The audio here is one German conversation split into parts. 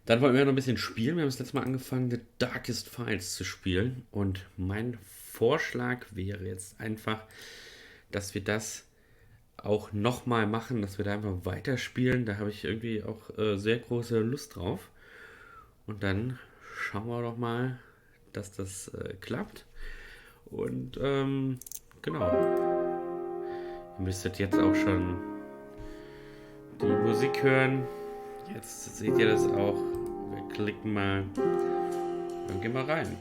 Dann wollen wir noch ein bisschen spielen. Wir haben das letzte Mal angefangen, The Darkest Files zu spielen. Und mein Vorschlag wäre jetzt einfach, dass wir das auch nochmal machen, dass wir da einfach weiterspielen. Da habe ich irgendwie auch sehr große Lust drauf. Und dann schauen wir doch mal, dass das klappt. Und genau. Ihr müsstet jetzt auch schon die Musik hören. Jetzt seht ihr das auch. Wir klicken mal. Dann gehen wir rein.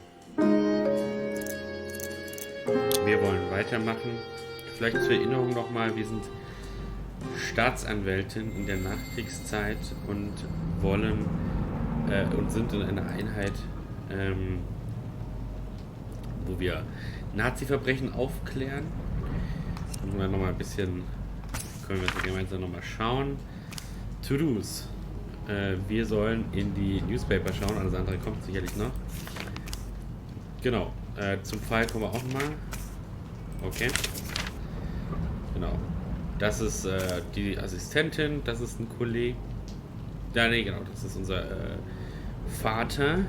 Wir wollen weitermachen. Vielleicht zur Erinnerung nochmal, wir sind Staatsanwältin in der Nachkriegszeit und wollen und sind in einer Einheit, wo wir Nazi-Verbrechen aufklären. Und wir nochmal ein bisschen, können wir das gemeinsam nochmal schauen. To-Dos. Wir sollen in die Newspaper schauen, alles andere kommt sicherlich noch. Genau. Zum Fall kommen wir auch nochmal. Okay. Genau. Das ist die Assistentin, das ist ein Kollege. Ja, nee, genau, das ist unser Vater.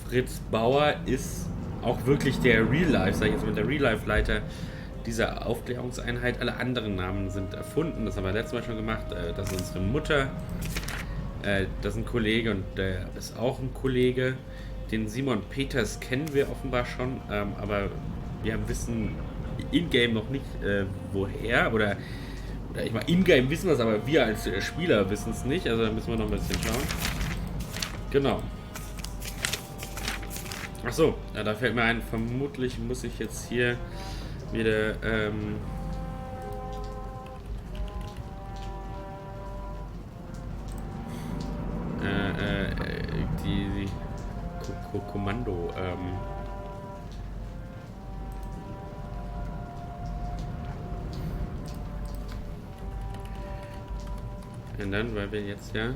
Fritz Bauer ist auch wirklich der Real-Life, sag ich jetzt mal, der Real-Life-Leiter dieser Aufklärungseinheit. Alle anderen Namen sind erfunden, das haben wir letztes Mal schon gemacht. Das ist unsere Mutter, das ist ein Kollege und der ist auch ein Kollege. Den Simon Peters kennen wir offenbar schon, aber wir wissen in-game noch nicht woher. Oder ich meine, in-game wissen wir es, aber wir als Spieler wissen es nicht. Also da müssen wir noch ein bisschen schauen. Genau. Achso, ja, da fällt mir ein, vermutlich muss ich jetzt hier wieder die Kommando ändern, weil wir jetzt ja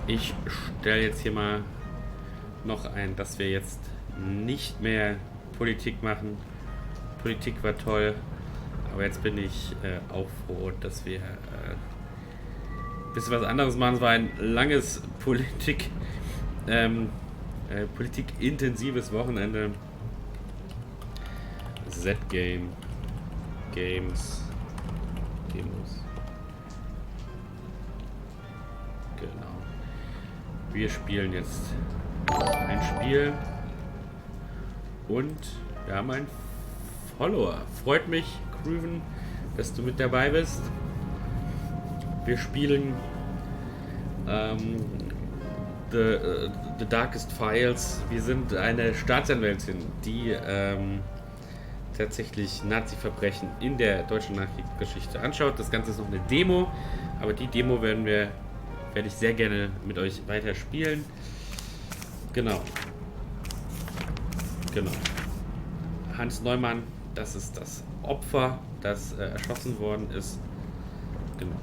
ich stelle jetzt hier mal noch ein, dass wir jetzt nicht mehr Politik machen. Politik war toll, aber jetzt bin ich auch froh, dass wir ein bisschen was anderes machen. Es war ein langes politikintensives Wochenende. Z-Game, Games, Demos. Genau. Wir spielen jetzt ein Spiel und wir haben einen Follower. Freut mich, Grüven, dass du mit dabei bist. Wir spielen The Darkest Files. Wir sind eine Staatsanwältin, die tatsächlich Nazi-Verbrechen in der deutschen Nachkriegsgeschichte anschaut. Das Ganze ist noch eine Demo, aber die Demo werde ich sehr gerne mit euch weiter spielen. Genau. Hans Neumann, das ist das Opfer, das erschossen worden ist. Genau.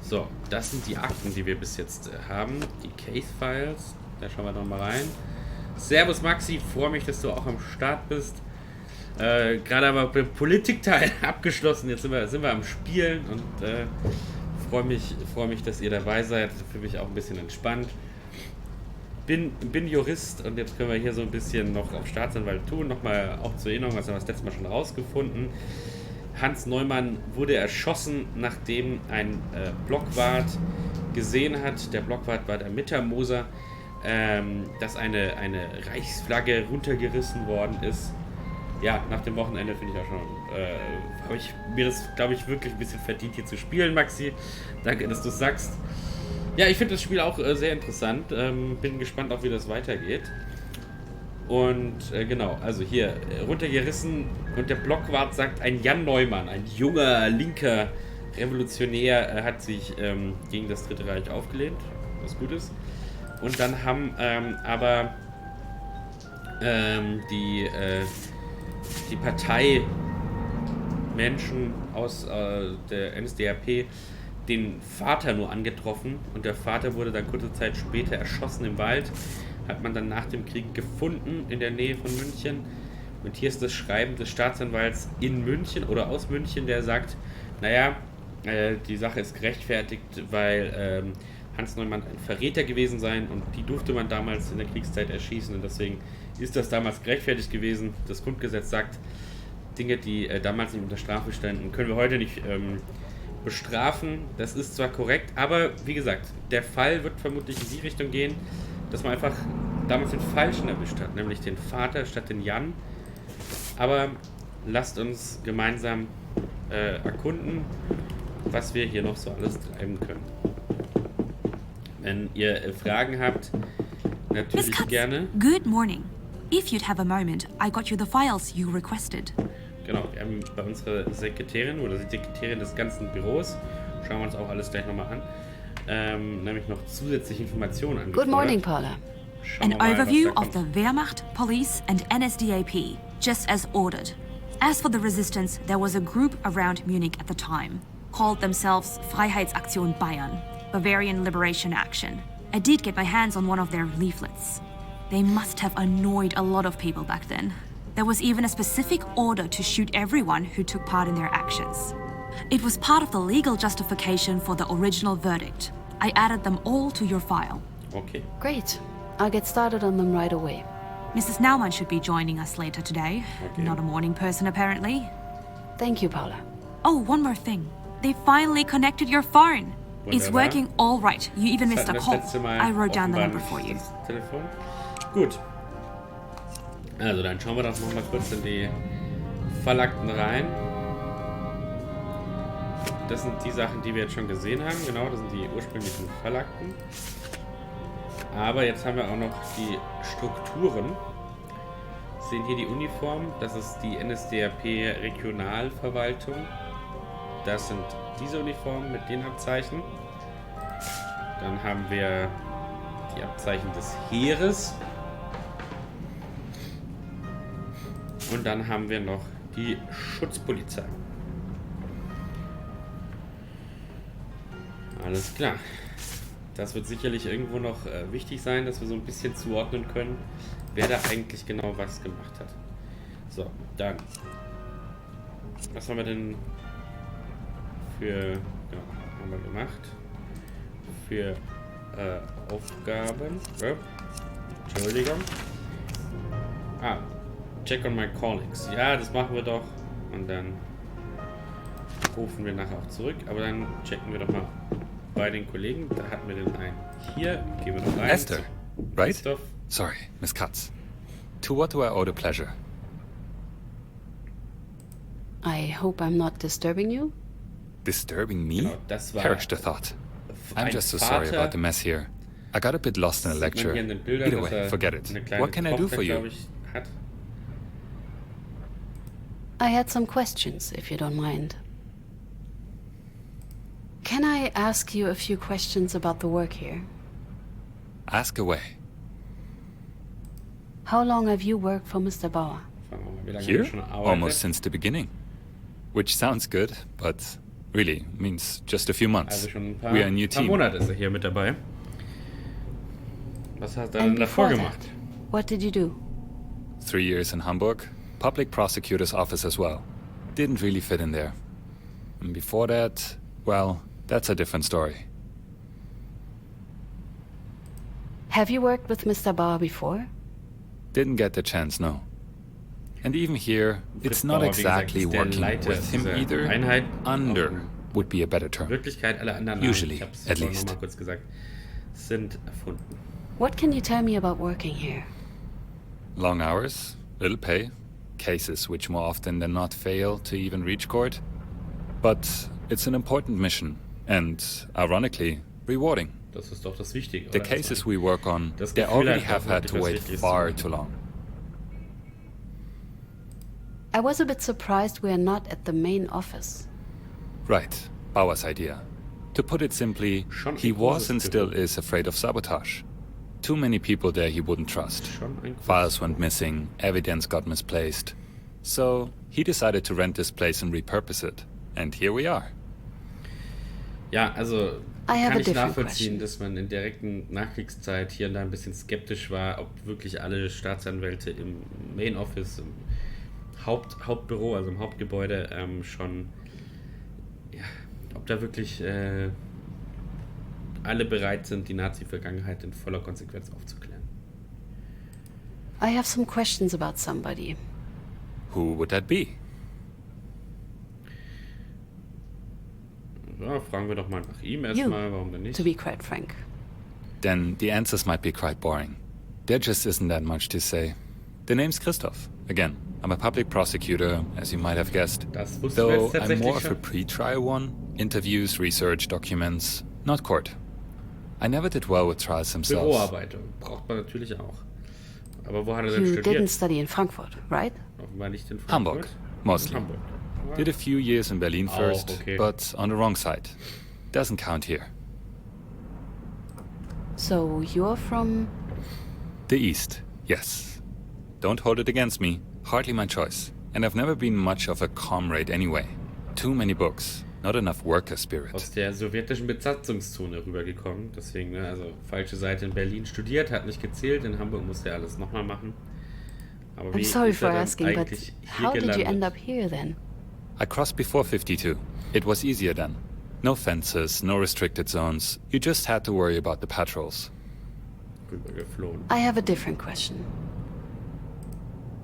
So, das sind die Akten, die wir bis jetzt haben. Die Case-Files. Da schauen wir noch mal rein. Servus Maxi, freue mich, dass du auch am Start bist. Gerade aber beim Politikteil abgeschlossen. Jetzt sind wir am Spielen und freue mich, dass ihr dabei seid. Für mich auch ein bisschen entspannt. Bin Jurist und jetzt können wir hier so ein bisschen noch auf Staatsanwalt tun. Nochmal auch zur Erinnerung, was haben wir das letzte Mal schon rausgefunden. Hans Neumann wurde erschossen, nachdem ein Blockwart gesehen hat. Der Blockwart war der Mittermoser, dass eine Reichsflagge runtergerissen worden ist. Ja, nach dem Wochenende finde ich auch schon, habe ich mir das, glaube ich, wirklich ein bisschen verdient, hier zu spielen, Maxi. Danke, dass du es sagst. Ja, ich finde das Spiel auch sehr interessant. Bin gespannt, auch wie das weitergeht. Und genau, also hier runtergerissen und der Blockwart sagt, ein Jan Neumann, ein junger, linker Revolutionär hat sich gegen das Dritte Reich aufgelehnt, was gut ist. Und dann haben aber die Parteimenschen aus der NSDAP den Vater nur angetroffen und der Vater wurde dann kurze Zeit später erschossen im Wald. Hat man dann nach dem Krieg gefunden in der Nähe von München. Und hier ist das Schreiben des Staatsanwalts in München oder aus München, der sagt, naja, die Sache ist gerechtfertigt, weil Hans Neumann ein Verräter gewesen sein und die durfte man damals in der Kriegszeit erschießen und deswegen ist das damals gerechtfertigt gewesen. Das Grundgesetz sagt, Dinge, die damals nicht unter Strafe standen, können wir heute nicht bestrafen. Das ist zwar korrekt, aber wie gesagt, der Fall wird vermutlich in die Richtung gehen, dass man einfach damals den Falschen erwischt hat, nämlich den Vater statt den Jan. Aber lasst uns gemeinsam erkunden, was wir hier noch so alles treiben können. Wenn ihr Fragen habt, natürlich gerne. Good morning. If you'd have a moment, I got you the files you requested. Genau, wir haben bei unserer Sekretärin oder die Sekretärin des ganzen Büros, schauen wir uns auch alles gleich nochmal an, nämlich noch zusätzliche Informationen angefordert. Good morning, Paula. An overview of the Wehrmacht, police and NSDAP, just as ordered. As for the resistance, there was a group around Munich at the time, called themselves Freiheitsaktion Bayern, Bavarian Liberation Action. I did get my hands on one of their leaflets. They must have annoyed a lot of people back then. There was even a specific order to shoot everyone who took part in their actions. It was part of the legal justification for the original verdict. I added them all to your file. Okay. Great. I'll get started on them right away. Mrs. Naumann should be joining us later today. Okay. Not a morning person, apparently. Thank you, Paula. Oh, one more thing. They finally connected your phone. It's working all right. You even missed a call. I wrote down the number for you. Telefon. Gut. Also, dann schauen wir doch noch mal kurz in die Fallakten rein. Das sind die Sachen, die wir jetzt schon gesehen haben. Genau, das sind die ursprünglichen Fallakten. Aber jetzt haben wir auch noch die Strukturen. Wir sehen hier die Uniform. Das ist die NSDAP Regionalverwaltung. Das sind diese Uniformen mit den Abzeichen. Dann haben wir die Abzeichen des Heeres. Und dann haben wir noch die Schutzpolizei. Alles klar. Das wird sicherlich irgendwo noch wichtig sein, dass wir so ein bisschen zuordnen können, wer da eigentlich genau was gemacht hat. So, dann. Was haben wir denn für... Ja, haben wir gemacht. Für Aufgaben. Entschuldigung. Check on my colleagues. Ja, das machen wir doch. Und dann rufen wir nachher auch zurück. Aber dann checken wir doch mal bei den Kollegen. Da hatten wir den einen. Hier gehen wir doch rein. Esther, right? Christoph. Sorry, Miss Katz. To what do I owe the pleasure? I hope I'm not disturbing you. Disturbing me? Genau, das war Perish the thought. I'm just so sorry Vater. about the mess here. I got a bit lost in a Sieht man lecture. hier in den Bildern, Either dass way, er forget it. eine kleine What can I do Tochter, for you? glaub ich, hat. I had some questions, if you don't mind. Can I ask you a few questions about the work here? Ask away. How long have you worked for Mr. Bauer? Fragen wir mal, wie lange Here? er schon arbeitet. Almost since the beginning. Which sounds good, but really means just a few months. Also schon ein We are a new paar team. Monate ist er hier mit dabei. Was hat er And denn davor before gemacht? that, what did you do? 3 years in Hamburg, public prosecutor's office as well. Didn't really fit in there. And before that, well, that's a different story. Have you worked with Mr. Bauer before? Didn't get the chance, no. And even here, it's not Bauer, wie gesagt, exactly ist der working Leiter with him dieser either. Einheit. Under would be a better In term. Wirklichkeit, alle anderen Usually, ich hab's at vorhin least. noch mal kurz gesagt, sind erfunden. What can you tell me about working here? Long hours, little pay, cases which more often than not fail to even reach court. But it's an important mission and, ironically, rewarding. Das ist doch das Wichtige. The oder? cases we work on, Das they Gefühl already hat, have had wirklich to was wait Wichtiges zu far machen. too long. I was a bit surprised we're not at the main office. Right, Bauer's idea. To put it simply, Schon he ein was großes and Büro. still is afraid of sabotage. Too many people there he wouldn't trust. Schon ein großes Files went missing, evidence got misplaced. So he decided to rent this place and repurpose it. And here we are. Ja, also I have kann a ich different nachvollziehen, question. dass man in der direkten Nachkriegszeit hier und da ein bisschen skeptisch war, ob wirklich alle Staatsanwälte im Main Office, im Hauptbüro, also im Hauptgebäude schon, ja, ob da wirklich alle bereit sind, die Nazi-Vergangenheit in voller Konsequenz aufzuklären. I have some questions about somebody. Who would that be? Ja, fragen wir doch mal nach ihm You, erstmal, warum denn nicht? to be quite frank. Then the answers might be quite boring. There just isn't that much to say. The name's Christoph. Again, I'm a public prosecutor, as you might have guessed. Das wussten wir Though jetzt I'm tatsächlich more of a schon. pre-trial one. Interviews, research, documents, not court. I never did well with trials themselves. Büroarbeit braucht man natürlich auch. Aber wo hat er denn You studiert? didn't study in Frankfurt, right? Offenbar nicht in Frankfurt. Hamburg, mostly. In Hamburg. Did a few years in Berlin Auch, first, okay. but on the wrong side. Doesn't count here. So you're from... The East, yes. Don't hold it against me. Hardly my choice. And I've never been much of a comrade anyway. Too many books. Not enough worker spirit. Aus der sowjetischen Besatzungszone rübergekommen. Deswegen, ne, also falsche Seite in Berlin studiert, hat nicht gezählt. In Hamburg musste er alles nochmal machen. Aber I'm wie sorry ist er for dann asking, but eigentlich hier how did you gelandet? end up here then? I crossed before 52. It was easier then. No fences, no restricted zones. You just had to worry about the patrols. Rübergeflohen. I have a different question.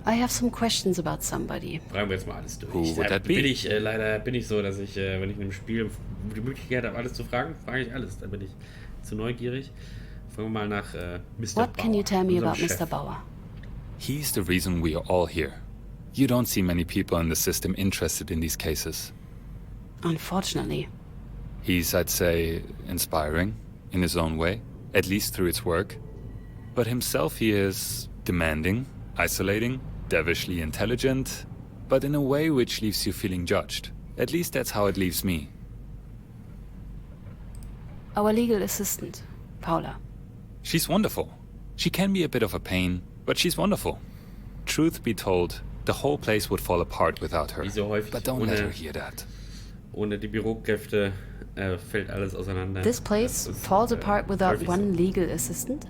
I have some questions about somebody. Fragen wir jetzt mal alles durch. Who would that be? Leider bin ich so, dass ich, wenn ich in einem Spiel die Möglichkeit habe, alles zu fragen, frage ich alles. Da bin ich zu neugierig. Fangen wir mal nach Mr. What can you tell me unserem about Chef. Mr. Bauer? He's the reason we are all here. You don't see many people in the system interested in these cases. Unfortunately. He's, I'd say, inspiring in his own way, at least through its work. But himself he is demanding, isolating, devilishly intelligent, but in a way which leaves you feeling judged. At least that's how it leaves me. Our legal assistant, Paula. She's wonderful. She can be a bit of a pain, but she's wonderful. Truth be told, the whole place would fall apart without her. Wie so häufig But don't let her ohne, hear that. ohne die Bürokräfte fällt alles auseinander. This place Das ist, falls apart without häufig one so. legal assistant?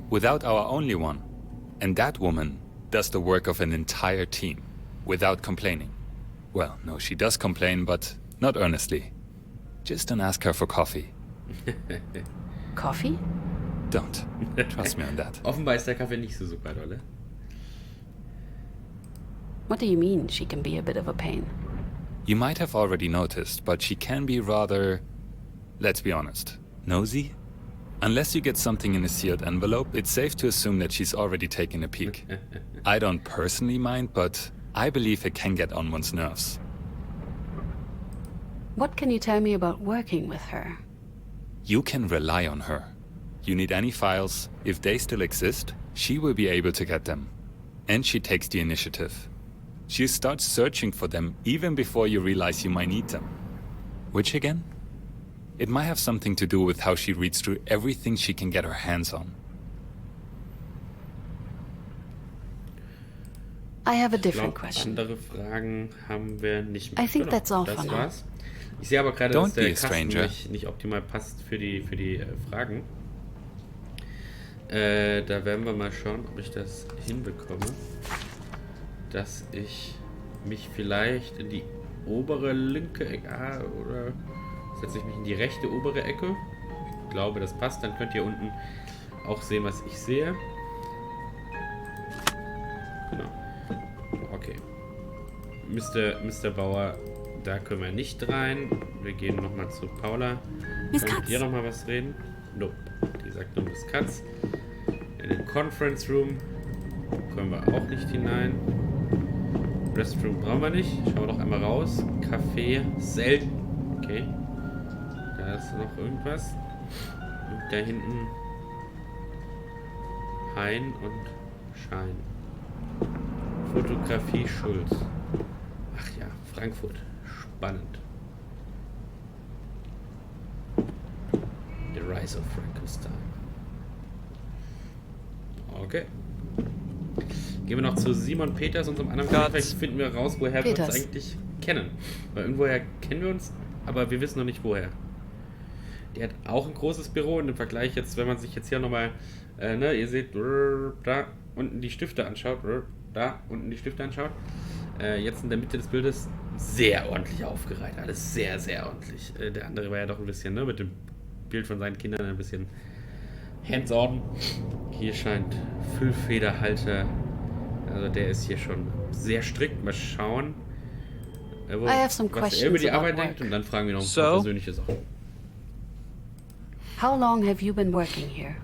Without our only one. And that woman does the work of an entire team, without complaining. Well, no, she does complain, but not earnestly. Just don't ask her for coffee. Coffee? Don't. Trust me on that. Offenbar ist der Kaffee nicht so super dolle. What do you mean she can be a bit of a pain? You might have already noticed, but she can be rather, let's be honest, nosy? Unless you get something in a sealed envelope, it's safe to assume that she's already taken a peek. I don't personally mind, but I believe it can get on one's nerves. What can you tell me about working with her? You can rely on her. You need any files, if they still exist, she will be able to get them. And she takes the initiative. She starts searching for them even before you realize you might need them. Which again? It might have something to do with how she reads through everything she can get her hands on. I have a Ich different glaub, question. andere Fragen haben wir nicht mehr. I think that's all das for now. war's. Ich sehe aber gerade, Don't dass der be a Kasten stranger. nicht optimal passt für die Fragen. Da werden wir mal schauen, ob ich das hinbekomme. Dass ich mich vielleicht in die obere linke Ecke... oder setze ich mich in die rechte obere Ecke. Ich glaube, das passt. Dann könnt ihr unten auch sehen, was ich sehe. Genau. Okay. Mr. Bauer, da können wir nicht rein. Wir gehen nochmal zu Paula. Miss Könnt Katz. ihr nochmal was reden? Nope. Die sagt nur Miss Katz. In den Conference Room können wir auch nicht hinein. Restroom brauchen wir nicht. Schauen wir doch einmal raus. Café selten. Okay. Da ist noch irgendwas. Und da hinten Hein und Schein. Fotografie schuld. Ach ja, Frankfurt. Spannend. The Rise of Frankenstein. Okay. Gehen wir noch zu Simon Peters, unserem anderen Kollegen. Vielleicht finden wir raus, woher wir uns eigentlich kennen. Weil irgendwoher kennen wir uns, aber wir wissen noch nicht woher. Der hat auch ein großes Büro und im Vergleich jetzt, wenn man sich jetzt hier nochmal, ihr seht, da unten die Stifte anschaut, jetzt in der Mitte des Bildes sehr ordentlich aufgereiht. Alles sehr, sehr ordentlich. Der andere war ja doch ein bisschen, mit dem Bild von seinen Kindern ein bisschen hands-on. Hier scheint Füllfederhalter. Also der ist hier schon sehr strikt. Mal schauen, was er über die Arbeit denkt. Und dann fragen wir noch ein paar persönliche Sachen. How long have you been working here?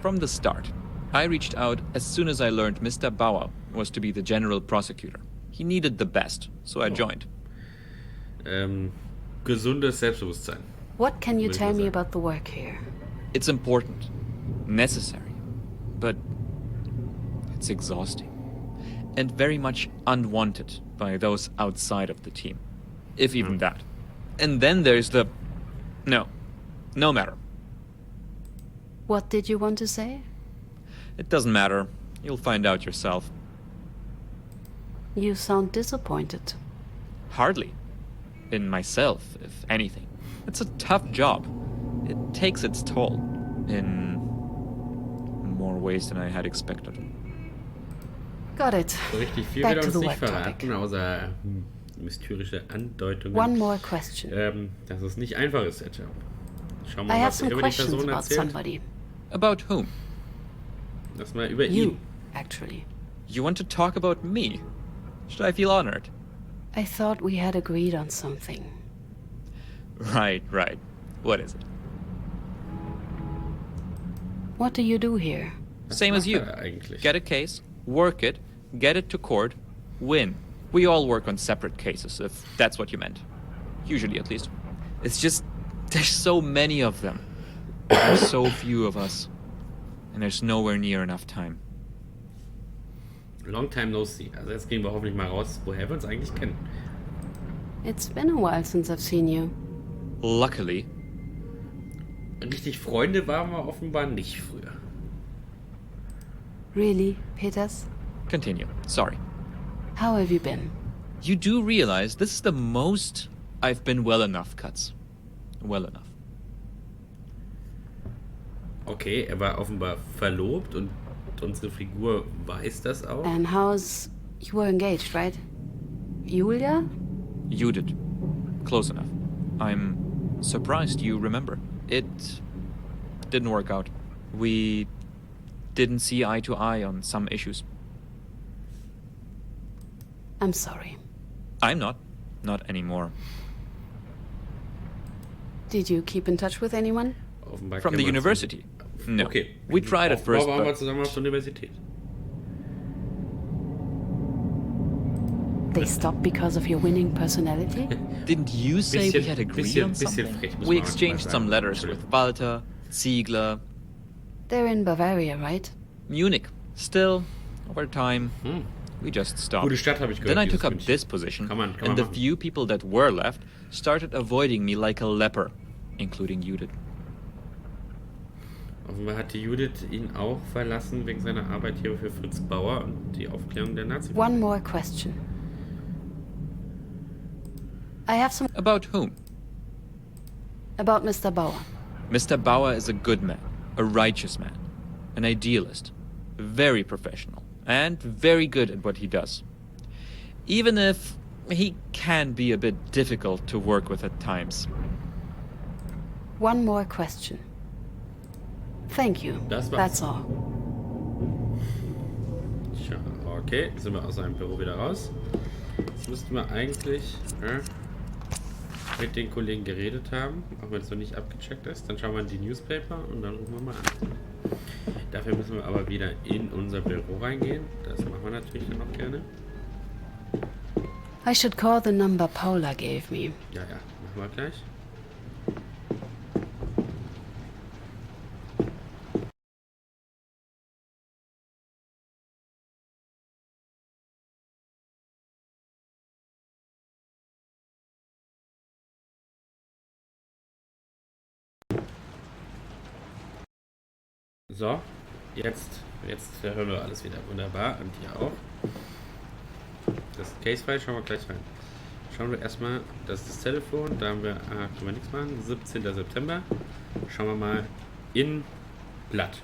From the start. I reached out as soon as I learned Mr. Bauer was to be the general prosecutor. He needed the best, so I joined. Gesundes Selbstbewusstsein. What can you tell me about the work here? It's important, necessary, but it's exhausting. And very much unwanted by those outside of the team. If even that. And then there's the... No matter. What did you want to say? It doesn't matter. You'll find out yourself. You sound disappointed. Hardly. In myself, if anything. It's a tough job. It takes its toll. In more ways than I had expected. Got it. So richtig viel Back will to uns the nicht work verraten, topic. außer mysterische Andeutungen. One more question. Dass es nicht einfach ist, der Job. Schauen wir I mal, have was er some über die questions Person about erzählt. somebody. About whom? Lass mal über You, ihn. actually. You want to talk about me? Should I feel honored? I thought we had agreed on something. Right. What is it? What do you do here? Same as you. Eigentlich. Get a case, work it, get it to court, win. We all work on separate cases, if that's what you meant. Usually, at least. It's just, there's so many of them. There's so few of us. And there's nowhere near enough time. Long time no see. Also jetzt gehen wir hoffentlich mal raus, woher wir uns eigentlich kennen. It's been a while since I've seen you. Luckily. Richtig Freunde waren wir offenbar nicht früher. Really, Peters? Continue. Sorry. How have you been? You do realize this is the most I've been well enough cuts. Well enough. Okay, er war offenbar verlobt und unsere Figur weiß das auch. And how's... You were engaged, right? Julia? You did. Close enough. I'm surprised you remember. It didn't work out. We didn't see eye to eye on some issues. I'm sorry. I'm not. Not anymore. Did you keep in touch with anyone? Offenbar From kennen the wir uns university? No. Okay. We tried at first, Offenbar waren wir but zusammen auf der Universität. They stopped because of your winning personality? didn't you say we had agreed on bisschen something? frech, muss We man exchanged mal some sagen. letters with Walter, Ziegler, They're in Bavaria, right? Munich. Still, over time, we just stopped. Gute Stadt, habe ich gehört. Then I dieses took up München. this position, Kann man and the machen. few people that were left started avoiding me like a leper, including Judith. Offenbar hatte Judith ihn auch verlassen wegen seiner Arbeit hier für Fritz Bauer und die Aufklärung der Nazis. One more question. I have some... About whom? About Mr. Bauer. Mr. Bauer is a good man, a righteous man, an idealist, very professional, and very good at what he does. Even if he can be a bit difficult to work with at times. One more question. Thank you. Das war's. That's all. Tja, okay, sind wir aus seinem Büro wieder raus. Jetzt müssten wir eigentlich mit den Kollegen geredet haben, auch wenn es noch nicht abgecheckt ist. Dann schauen wir in die Newspaper und dann rufen wir mal an. Dafür müssen wir aber wieder in unser Büro reingehen. Das machen wir natürlich dann noch gerne. I should call the number Paula gave me. Ja, machen wir gleich. So, jetzt hören wir alles wieder. Wunderbar. Und hier auch. Das Case-File, schauen wir gleich rein. Schauen wir erstmal, das ist das Telefon. Da haben wir, können wir nichts machen. 17. September. Schauen wir mal in Blatt.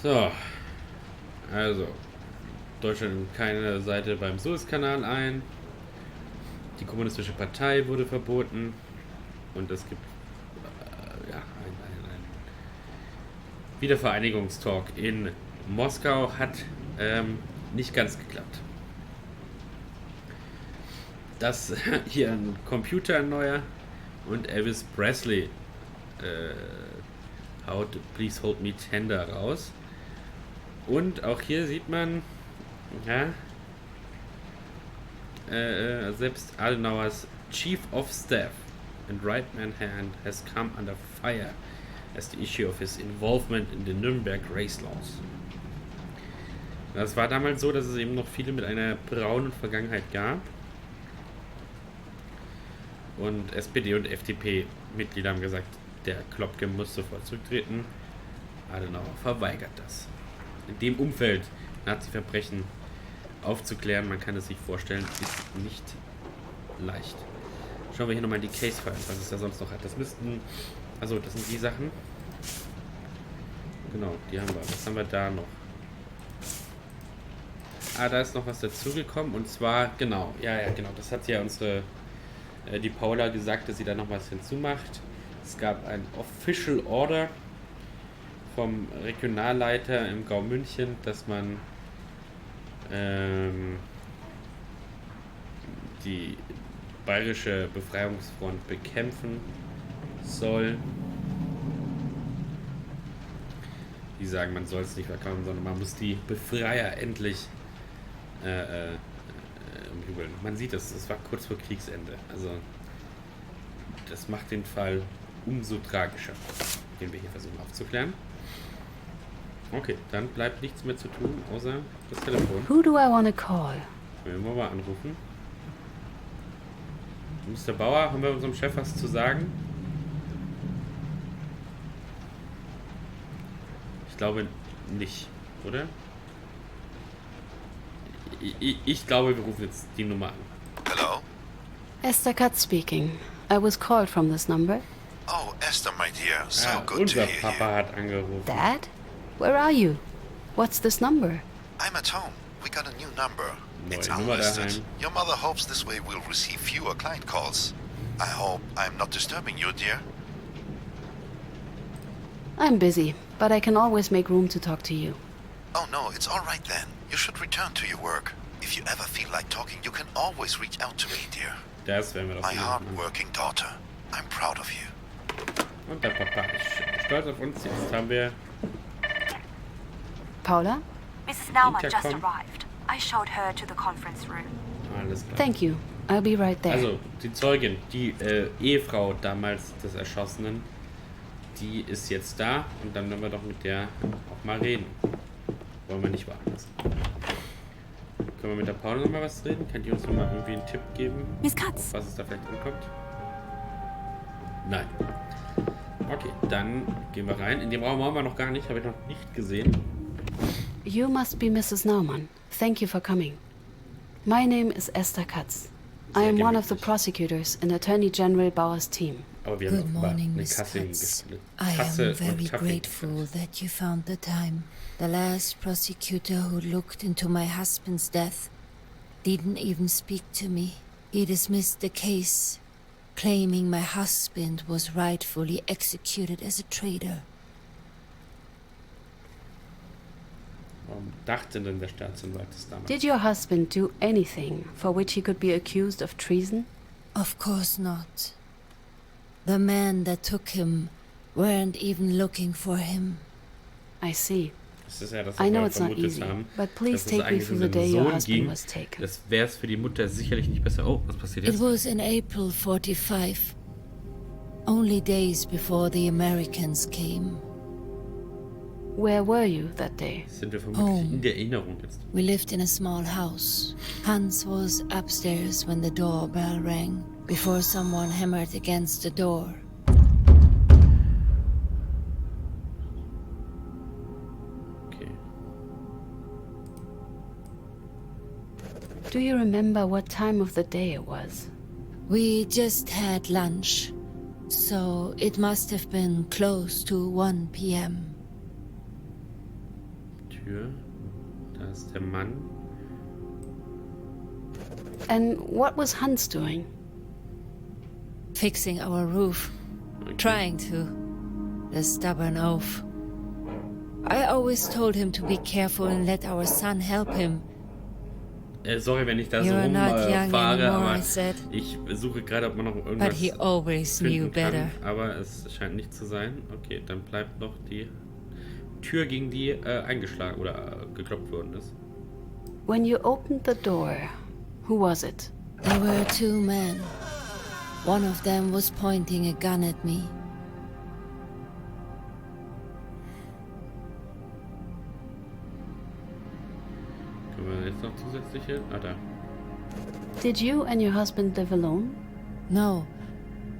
So. Also. Deutschland nimmt keine Seite beim Suezkanal ein. Die kommunistische Partei wurde verboten. Und es gibt ein Wiedervereinigungstalk in Moskau. Hat nicht ganz geklappt. Das hier ein Computer neuer und Elvis Presley haut Please Hold Me Tender raus. Und auch hier sieht man, ja, selbst Adenauers Chief of Staff and right-hand hand has come under fire as the issue of his involvement in the Nürnberg race laws. Das war damals so, dass es eben noch viele mit einer braunen Vergangenheit gab. Und SPD und FDP-Mitglieder haben gesagt, der Klopke muss sofort zurücktreten. Adenauer verweigert das. In dem Umfeld Nazi-Verbrechen aufzuklären, man kann es sich vorstellen, ist nicht leicht. Schauen wir hier nochmal die Case-Files, was es da sonst noch hat. Das müssten, also das sind die Sachen. Genau, die haben wir. Was haben wir da noch? Ah, da ist noch was dazugekommen und zwar, genau, genau, das hat ja die Paula gesagt, dass sie da noch was hinzumacht. Es gab ein Official Order vom Regionalleiter im Gau München, dass man die bayerische Befreiungsfront bekämpfen soll. Die sagen, man soll es nicht verkaufen, sondern man muss die Befreier endlich umjubeln. Man sieht es war kurz vor Kriegsende. Also das macht den Fall umso tragischer, den wir hier versuchen aufzuklären. Okay, dann bleibt nichts mehr zu tun, außer das Telefon. Who do I want to call? Wenn wir mal anrufen. Mr. Bauer, haben wir unserem Chef was zu sagen? Ich glaube nicht, oder? Ich glaube, wir rufen jetzt die Nummer an. Hello? Esther Katz speaking. I was called from this number. Oh, Esther, my dear. So good to Unser hear Papa you. hat angerufen. Dad? Where are you? What's this number? I'm at home. We got a new number. It's Neue Nummer unlisted. daheim. Your mother hopes this way we'll receive fewer client calls. I hope I'm not disturbing you, dear. I'm busy, but I can always make room to talk to you. Oh, no, it's all right then. You should return to your work. If you ever feel like talking, you can always reach out to me, dear. Das werden wir doch My machen. hard-working daughter. I'm proud of you. Und der Papa ist stolz auf uns. Jetzt haben wir Paula? Mrs. Naumann just Intercom. arrived. I showed her to the conference room. alles klar. Thank you. I'll be right there. Also, die Zeugin, die Ehefrau damals des Erschossenen, die ist jetzt da und dann werden wir doch mit der auch mal reden. Wollen wir nicht warten lassen. Können wir mit der Paula noch mal was reden? Kann die uns noch mal irgendwie einen Tipp geben, Miss Katz, was es da vielleicht ankommt? Nein. Okay, dann gehen wir rein. In dem Raum waren wir noch gar nicht, habe ich noch nicht gesehen. You must be Mrs. Naumann. Thank you for coming. My name is Esther Katz. I am one of the prosecutors in Attorney General Bauer's team. Aber wir haben Good offenbar morning, eine Miss Kasse, Fritz. eine I Tasse am very und Kaffee. grateful that you found the time. The last prosecutor who looked into my husband's death didn't even speak to me. He dismissed the case, claiming my husband was rightfully executed as a traitor. Warum dachte denn der Staatsanwalt das damals? Did your husband do anything for which he could be accused of treason? Of course not. The men that took him weren't even looking for him. I see. Das ist ja das, I know wir it's not vermutet easy, haben, but please dass es take me eigentlich through um the seinen day your Sohn husband ging. was taken. Das wäre es für die Mutter sicherlich nicht besser. Oh, was passiert It jetzt? was in April 45, only days before the Americans came. Where were you that day? Sind wir vermutlich in der Erinnerung jetzt. We lived in a small house. Hans was upstairs when the doorbell rang, before someone hammered against the door. Okay. Do you remember what time of the day it was? We just had lunch, so it must have been close to 1 p.m. Tür. Da ist der Mann. And what was Hans doing? Fixing our roof. Okay. Trying to. The stubborn oaf. I always told him to be careful and let our son help him. Sorry, wenn ich da so You're not young rumfahre, anymore, aber I said. ich suche gerade, ob man noch But irgendwas he always knew finden kann, better. aber es scheint nicht zu sein. Okay, dann bleibt noch die Tür, gegen die eingeschlagen oder geklopft worden ist. When you opened the door, who was it? There were 2 men. One of them was pointing a gun at me. Können wir jetzt noch zusätzliche? Ah, da. Did you and your husband live alone? No,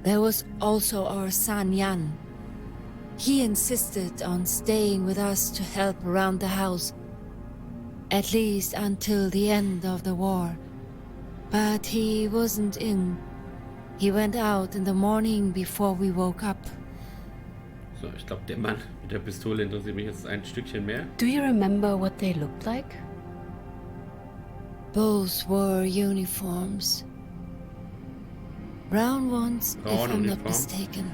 there was also our son Jan. He insisted on staying with us to help around the house, at least until the end of the war. But he wasn't in. He went out in the morning before we woke up. So, ich glaube, der Mann mit der Pistole interessiert mich jetzt ein Stückchen mehr. Do you remember what they looked like? Both wore uniforms. Brown ones, if Braune I'm not Uniform. mistaken.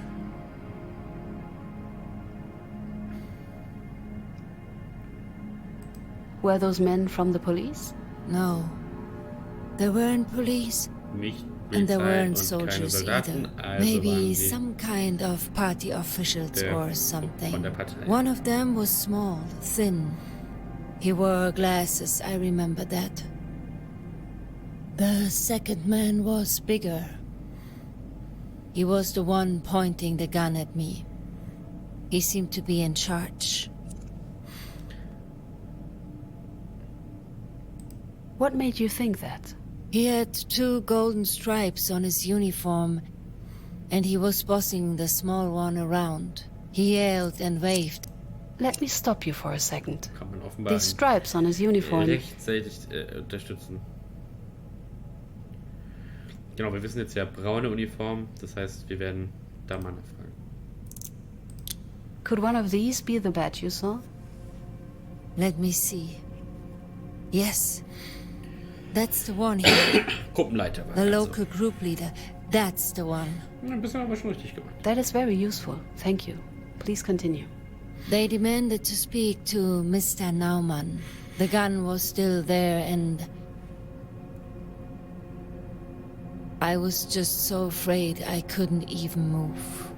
Were those men from the police? No, there weren't police. Nicht And there Polizei weren't und keine soldiers Soldaten, either. also Maybe waren sie some kind of party officials der- or von something. der Partei. One of them was small, thin. He wore glasses, I remember that. The second man was bigger. He was the one pointing the gun at me. He seemed to be in charge. What made you think that? He had 2 golden stripes on his uniform, and he was bossing the small one around. He yelled and waved. Let me stop you for a second. Kann man offenbar These stripes on his uniform. rechtzeitig unterstützen. Genau, wir wissen jetzt ja braune Uniform, das heißt, wir werden da mal nachfragen. Could one of these be the badge you saw? Let me see. Yes, that's the one here. Gruppenleiter war The er also. local group leader. That's the one. Na, bist du aber schon richtig gemacht. That is very useful. Thank you. Please continue. They demanded to speak to Mr. Naumann. The gun was still there and I was just so afraid I couldn't even move.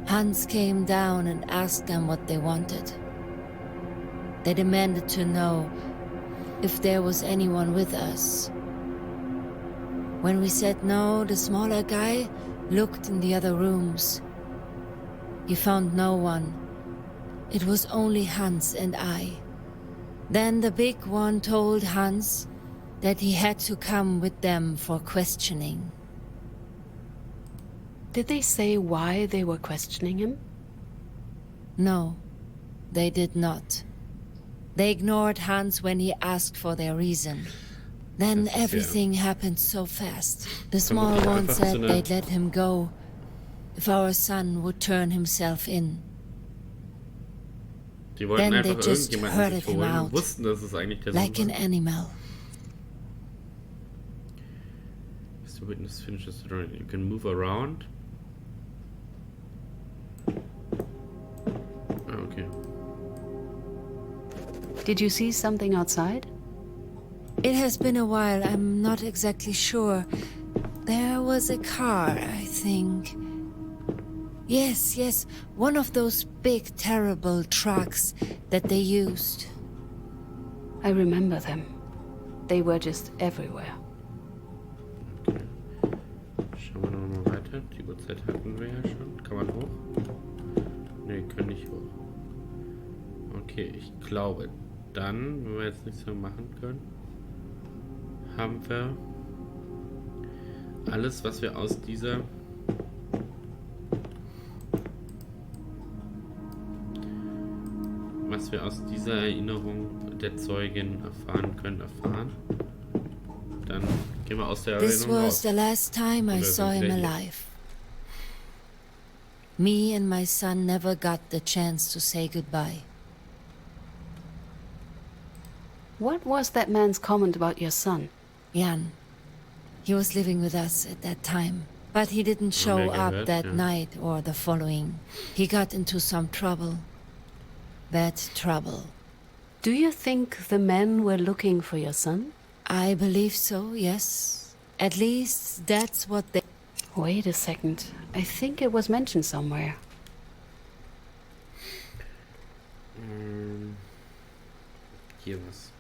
Hans came down and asked them what they wanted. They demanded to know if there was anyone with us. When we said no, the smaller guy looked in the other rooms. He found no one. It was only Hans and I. Then the big one told Hans that he had to come with them for questioning. Did they say why they were questioning him? No, they did not. They ignored Hans when he asked for their reason. Then Das ist everything happened so fast. The small Vermutlich one einfach said so eine- they'd let him go if our son would turn himself in. Die wollten Then they einfach just irgendjemanden herded sich him holen out. und wussten, dass es eigentlich der Like Sohn an war. animal. The witness finishes the drawing. You can move around. Ah, okay. Did you see something outside? It has been a while, I'm not exactly sure. There was a car, I think. Yes, one of those big, terrible trucks that they used. I remember them. They were just everywhere. Okay. Schauen wir noch mal weiter. Die Uhrzeit hatten wir ja schon. Kann man hoch? Ne, können nicht hoch. Okay, ich glaube, dann, wenn wir jetzt nichts mehr machen können, haben wir alles, was wir aus dieser Erinnerung der Zeugin erfahren können, erfahren. Dann gehen wir aus der This Erinnerung was raus. the last time I Und wir saw sind him wieder hier. alive. Me and my son never got the chance to say goodbye. What was that man's comment about your son? Jan. He was living with us at that time. But he didn't show wir up gehört, that ja. night or the following. He got into some trouble. Bad trouble. Do you think the men were looking for your son? I believe so, yes. At least that's what they... Wait a second. I think it was mentioned somewhere. Hier was.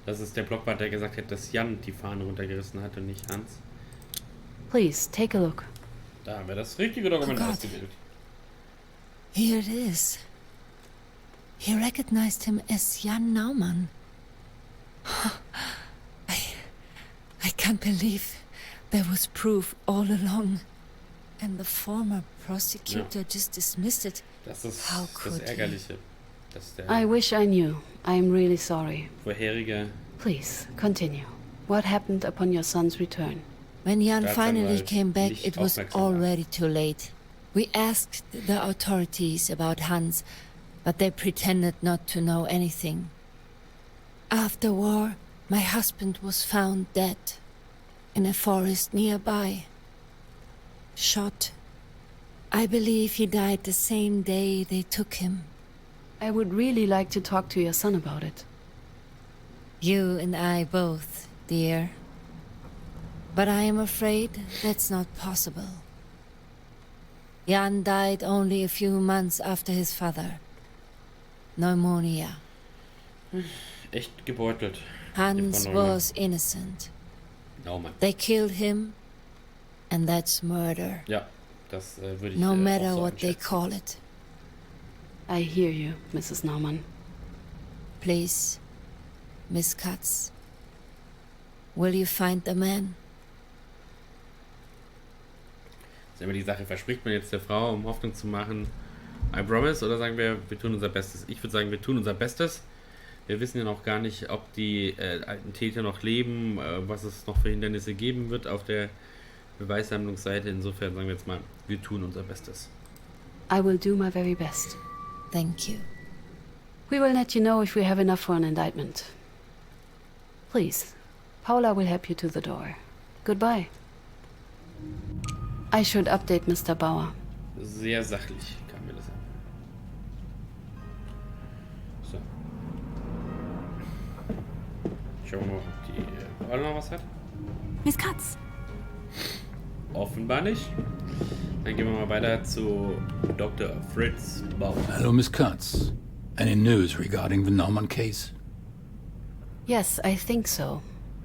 Das ist der Blockwart, der gesagt hat, dass Jan die Fahne runtergerissen hat und nicht Hans. Please, take a look. Da haben wir das richtige Dokument Oh Gott. ausgewählt. Here it is. He recognized him as Jan Naumann. I can't believe there was proof all along. And the former prosecutor just dismissed it. Das ist How das could he? Ärgerliche. Dass der I wish I knew. I am really sorry. vorherige Please, continue. What happened upon your son's return? When Jan finally Staatsanwalt came back, nicht it was aufmerksam war. already too late. We asked the authorities about Hans, but they pretended not to know anything. After war, my husband was found dead in a forest nearby. Shot. I believe he died the same day they took him. I would really like to talk to your son about it. You and I both, dear. But I am afraid that's not possible. Jan died only a few months after his father. Pneumonia. echt gebeutelt. Hans Die Frau was innocent. Naumann. They killed him, and that's murder. Ja, das würde ich No auch matter so what they einschätzen. call it. I hear you, Mrs. Naumann. Please, Miss Katz. Will you find the man? Das ist immer die Sache, verspricht man jetzt der Frau, um Hoffnung zu machen, I promise, oder sagen wir tun unser Bestes? Ich würde sagen, wir tun unser Bestes. Wir wissen ja noch gar nicht, ob die alten Täter noch leben, was es noch für Hindernisse geben wird auf der Beweissammlungsseite. Insofern sagen wir jetzt mal, wir tun unser Bestes. I will do my very best. Thank you. We will let you know if we have enough for an indictment. Please, Paula will help you to the door. Goodbye. I should update Mr. Bauer. Sehr sachlich kam mir das an. So. Schauen wir mal, ob die Paula noch was hat. Miss Katz. Offenbar nicht. Dann gehen wir mal weiter zu Dr. Fritz Bauer. Hello, Miss Katz. Any news regarding the Naumann case? Yes, I think so.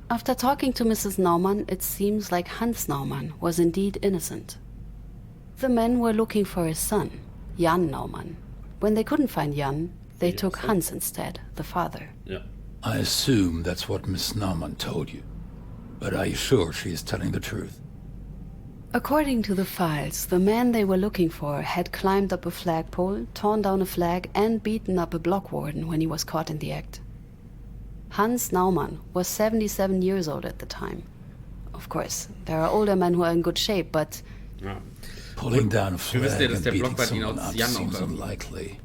After talking to Mrs. Naumann, it seems like Hans Naumann was indeed innocent. The men were looking for his son, Jan Naumann. When they couldn't find Jan, they took Hans instead, the father. Ja. I assume that's what Miss Naumann told you. But are you sure she is telling the truth? According to the files, the man they were looking for had climbed up a flagpole, torn down a flag, and beaten up a block warden when he was caught in the act. Hans Naumann was 77 years old at the time. Of course, there are older men who are in good shape, but Ja. Pulling down a Wir wissen ja, flag dass and der beating Blockwart ihn someone als up Jan seems auch unlikely.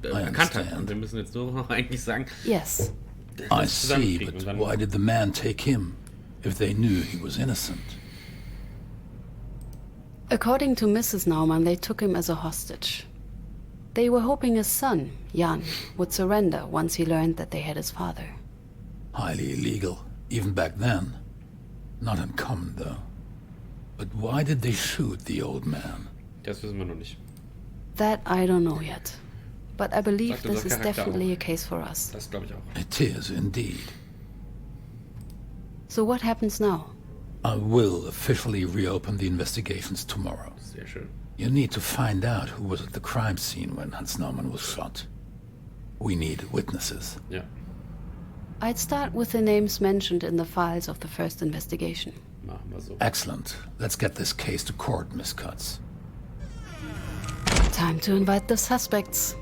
erkannt hat. understand. Und wir müssen jetzt nur noch eigentlich sagen, yes, I das see, zusammenkriegen. but Und dann why did the man take him if they knew he was innocent? according to Mrs. Naumann, they took him as a hostage. They were hoping his son, Jan, would surrender once he learned that they had his father. Highly illegal, even back then. Not uncommon, though. But why did they shoot the old man? Das wissen wir noch nicht. That I don't know yet. But I believe Sagt this unser is Charakter definitely auch. a case for us. Das glaube ich auch. It is, indeed. So what happens now? I will officially reopen the investigations tomorrow. Sehr schön. You need to find out who was at the crime scene when Hans Naumann was shot. We need witnesses. Ja. I'd start with the names mentioned in the files of the first investigation. Machen wir so. Excellent. Let's get this case to court, Miss Cutts. Time to invite the suspects.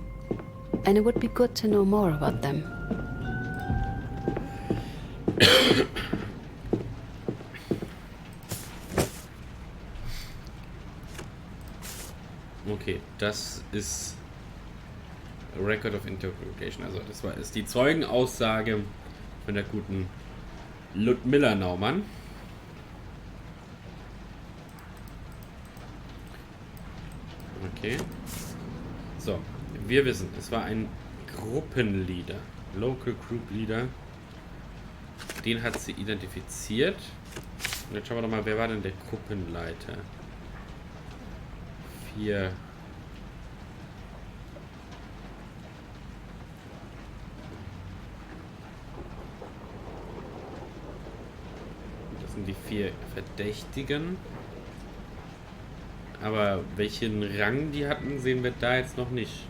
And it would be good to know more about them. Okay, das ist Record of Interrogation. Also das ist die Zeugenaussage von der guten Ludmilla Naumann. Okay. So, wir wissen, es war ein Gruppenleader, Local Group Leader. Den hat sie identifiziert. Und jetzt schauen wir doch mal, wer war denn der Gruppenleiter? 4. Das sind die 4 Verdächtigen. Aber welchen Rang die hatten, sehen wir da jetzt noch nicht.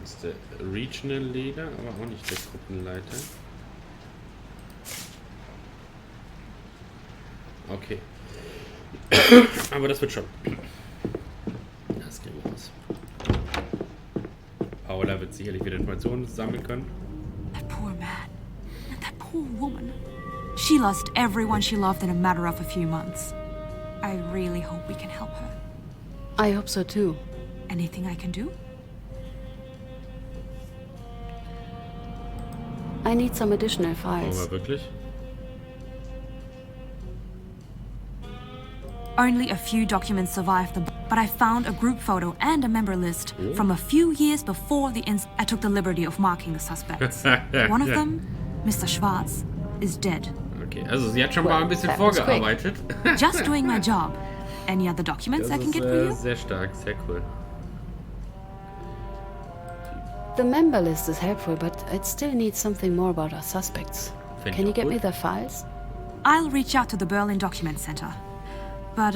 Das ist der Regional Leader, aber auch nicht der Gruppenleiter. Okay. Aber das wird schon. Das kriegen wir raus. Paula wird sicherlich wieder Informationen sammeln können. That poor man. And that poor woman. She lost everyone she loved in a matter of a few months. I really hope we can help her. I hope so too. Anything I can do? I need some additional files. Aber wirklich? Only a few documents survived but I found a group photo and a member list from a few years before the incident. I took the liberty of marking the suspects. One of them, Mr. Schwarz, is dead. Okay, also sie hat schon mal ein bisschen vorgearbeitet. Just doing my job. Any other documents I can get for you? Sehr stark, sehr cool. The member list is helpful, but I'd still need something more about our suspects. Can you get me the files? I'll reach out to the Berlin Document Center. But,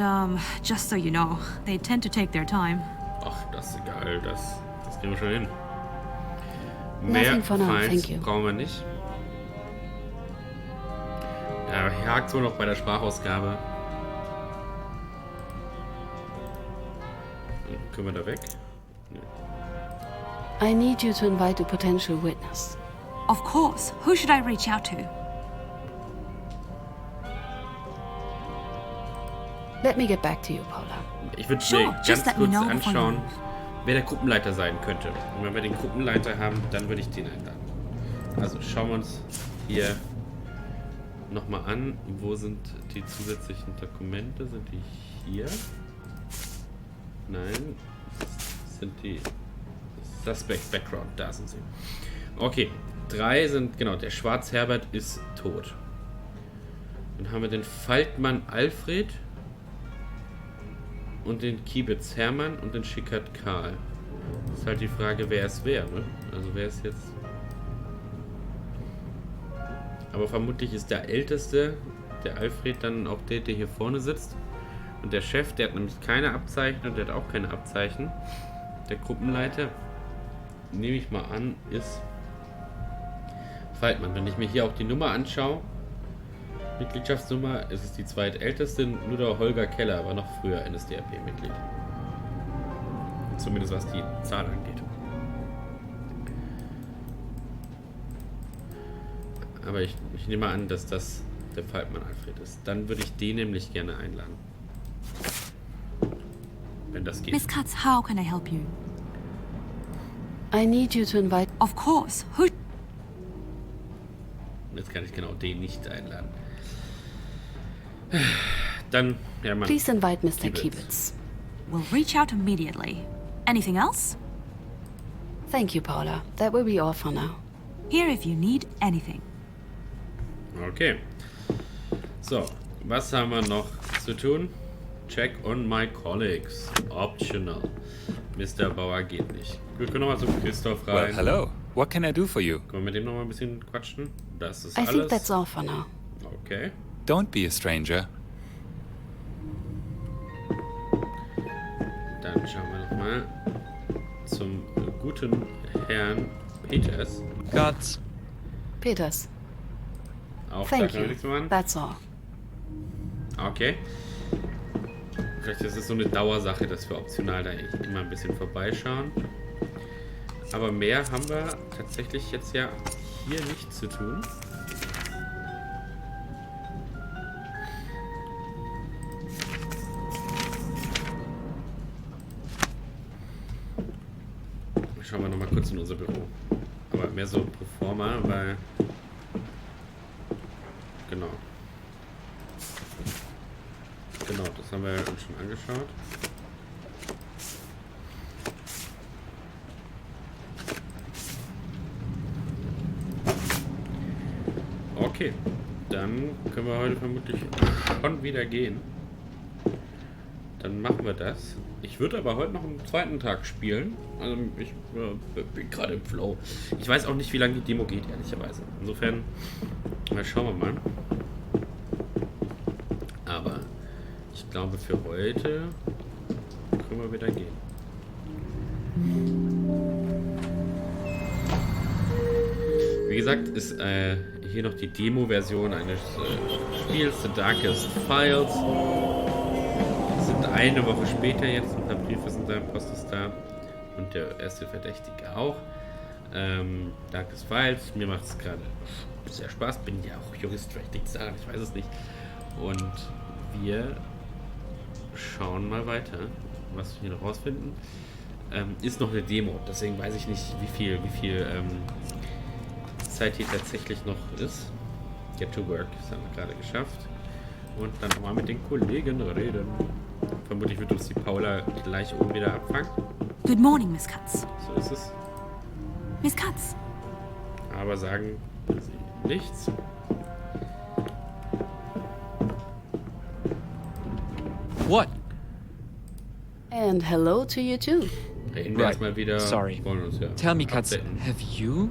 just so you know, they tend to take their time. Ach, das ist egal, das kriegen wir schon hin. Nothing for now, Files thank you. brauchen wir nicht. Ja, hier hakt wohl noch bei der Sprachausgabe. Können wir da weg? I need you to invite a potential witness. Of course. Who should I reach out to? Let me get back to you, Paula. Ich würde Sure, mir ganz just let me kurz know before you anschauen, leave. wer der Gruppenleiter sein könnte. Und wenn wir den Gruppenleiter haben, dann würde ich den einladen. Also schauen wir uns hier nochmal an. Wo sind die zusätzlichen Dokumente? Sind die hier? Nein. Das sind die Suspect Background. Da sind sie. Okay. 3 sind, genau, der Schwarz-Herbert ist tot. Dann haben wir den Faltmann Alfred und den Kiebitz Hermann und den Schickert Karl. Das ist halt die Frage, wer es wäre, ne? Also wer ist jetzt... Aber vermutlich ist der Älteste, der Alfred, dann auch der hier vorne sitzt. Und der Chef, der hat nämlich keine Abzeichen und der hat auch keine Abzeichen. Der Gruppenleiter, nehme ich mal an, ist Faltmann. Wenn ich mir hier auch die Nummer anschaue, Mitgliedschaftsnummer, ist es die zweitälteste, nur der Holger Keller war noch früher NSDAP-Mitglied. Zumindest was die Zahl angeht. Aber ich nehme an, dass das der Faltmann Alfred ist. Dann würde ich den nämlich gerne einladen. Wenn das geht. Miss Katz, how can I help you? I need you to invite... Of course. Who... Jetzt kann ich genau den nicht einladen. Dann, ja, Mann. Please invite Mr. Kiebitz. We'll reach out immediately. Anything else? Thank you, Paula. That will be all for now. Here if you need anything. Okay. So, was haben wir noch zu tun? Check on my colleagues. Optional. Mr. Bauer geht nicht. Wir können nochmal zu Christoph rein. Well, hello. What can I do for you? Können wir mit dem nochmal ein bisschen quatschen? Das ist I alles. think that's all for now. Okay. Don't be a stranger. Dann schauen wir nochmal zum guten Herrn Peters. Cuts. Peters. Auch Thank da you. nichts machen. That's all. Okay. Vielleicht ist es so eine Dauersache, dass wir optional da immer ein bisschen vorbeischauen. Aber mehr haben wir tatsächlich jetzt ja hier nicht zu tun. Schauen wir nochmal kurz in unser Büro. Aber mehr so pro forma, weil... Genau. Genau, das haben wir uns schon angeschaut. Okay, dann können wir heute vermutlich schon wieder gehen. Dann machen wir das. Ich würde aber heute noch einen zweiten Tag spielen. Also ich bin gerade im Flow. Ich weiß auch nicht, wie lange die Demo geht, ehrlicherweise. Insofern, schauen wir mal. Aber ich glaube, für heute können wir wieder gehen. Wie gesagt, ist hier noch die Demo-Version eines Spiels, The Darkest Files. Wir sind eine Woche später jetzt, ein paar Briefe sind da, Post ist da und der erste Verdächtige auch. Darkest Files, mir macht es gerade sehr Spaß, bin ja auch Jurist, vielleicht liegt es daran, ich weiß es nicht. Und wir schauen mal weiter, was wir hier noch rausfinden. Ist noch eine Demo, deswegen weiß ich nicht, wie viel Zeit hier tatsächlich noch ist. Get to work, das haben wir gerade geschafft. Und dann nochmal mit den Kollegen reden. Vermutlich wird uns die Paula gleich oben wieder abfangen. Good morning, Miss Katz. So ist es. Miss Katz. Aber sagen sie nichts. What? And hello to you too. Reden wir Right. erstmal wieder. Sorry. Wollen uns ja Tell me, Katz, updaten.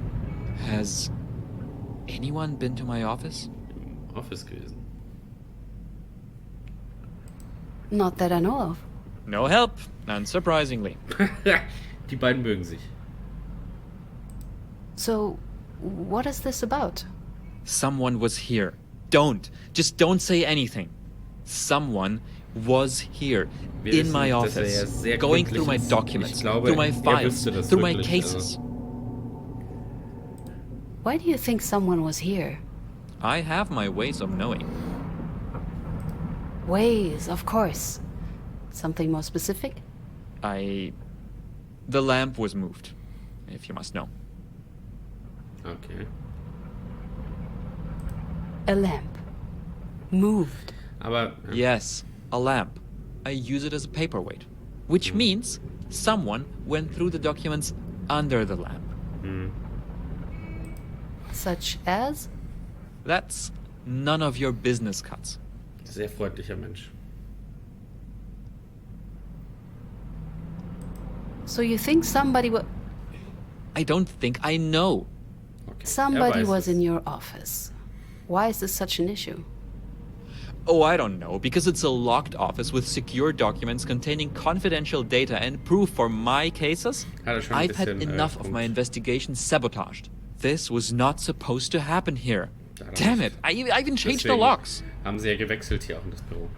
has anyone been to my office? Im Office gewesen. Not that I know of. No help, unsurprisingly. Die beiden mögen sich. So, what is this about? Someone was here. Just don't say anything. Someone was here Wir in wissen, my dass er ja office, sehr going gründlich through my ist. documents, Ich glaube, through my er files, wüsste das through my wirklich, cases. Why do you think someone was here? I have my ways of knowing. Ways, of course. Something more specific? The lamp was moved, if you must know. Okay. A lamp. Moved. Aber Yes, a lamp. I use it as a paperweight, which means someone went through the documents under the lamp. Such as? That's none of your business, Katz. sehr freundlicher Mensch. So you think somebody I don't think, I know. Okay. Er somebody weiß was es. in your office? Why is this such an issue? Oh, I don't know, because it's a locked office with secure documents containing confidential data and proof for my cases. Hat er schon ein I've had bisschen, enough of Punkt. my investigation sabotaged. This was not supposed to happen here. Da hat er Damn recht. it, I even changed the Deswegen locks. haben sie ja gewechselt hier auch in das Büro.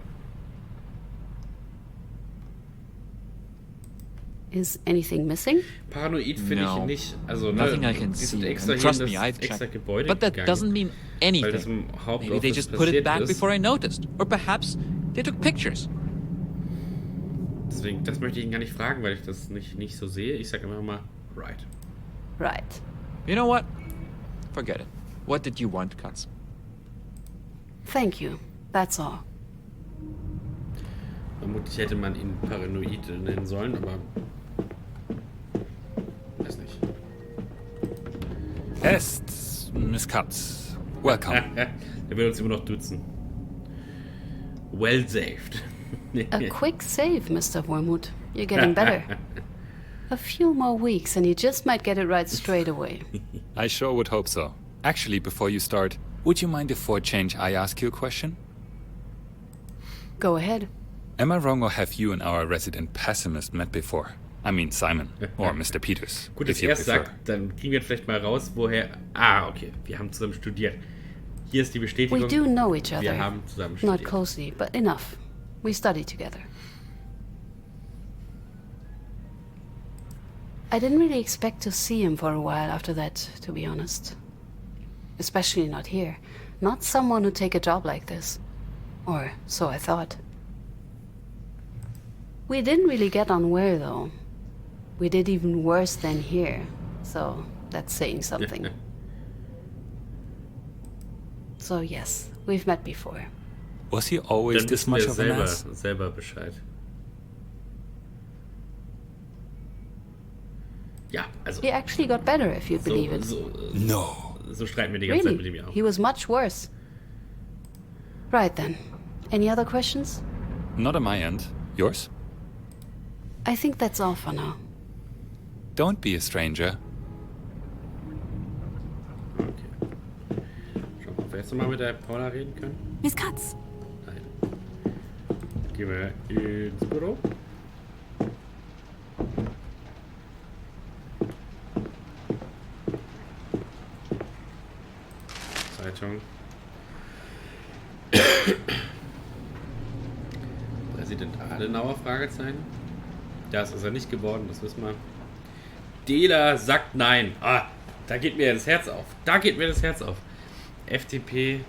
Is anything missing? Paranoid finde No. ich nicht. Also, Nothing ne, I can die sind see. extra And hier trust in me, das I've extra checked. Gebäude But that gegangen, doesn't mean weil das anything. im Hauptoffice Maybe they just put passiert it back ist. before I noticed. Or perhaps they took pictures. Deswegen, das möchte ich ihn gar nicht fragen, weil ich das nicht so sehe. Ich sage einfach mal, right. Right. You know what? Forget it. What did you want, Katz? Thank you. That's all. Vermutlich hätte man ihn Paranoid nennen sollen, aber weiß nicht. Est, Miss Katz. Welcome. Der will uns immer noch duzen. Well saved. A quick save, Mr. Wormwood. You're getting better. A few more weeks and you just might get it right straight away. I sure would hope so. Actually, before you start, would you mind if for a change I ask you a question? Go ahead. Am I wrong or have you and our resident pessimist met before? I mean Simon or Mr. Peters. Gut, dass er es sagt, dann kriegen wir vielleicht mal raus, woher... Okay, wir haben zusammen studiert. Hier ist die Bestätigung. We do know each other. Wir haben zusammen studiert. Not closely, but enough. We studied together. I didn't really expect to see him for a while after that, to be honest. Especially not here. Not someone who'd take a job like this. Or so I thought. We didn't really get on well, though. We did even worse than here, so that's saying something. So yes, we've met before. Was he always Dann this wissen much wir of an ass? selber Bescheid. Ja, also... He actually got better, if you believe it. No. So streiten wir die ganze Zeit mit ihm Really? auch. He was much worse. Right then. Any other questions? Not on my end. Yours? I think that's all for now. Don't be a stranger. Okay. Schauen wir, ob wir jetzt nochmal mit der Paula reden können. Miss Katz. Nein. Gehen wir ins Büro. Zeitung. Präsident Adenauer? Fragezeichen. Das ist er nicht geworden, das wissen wir. Dela sagt nein. Da geht mir das Herz auf. Da geht mir das Herz auf. FDP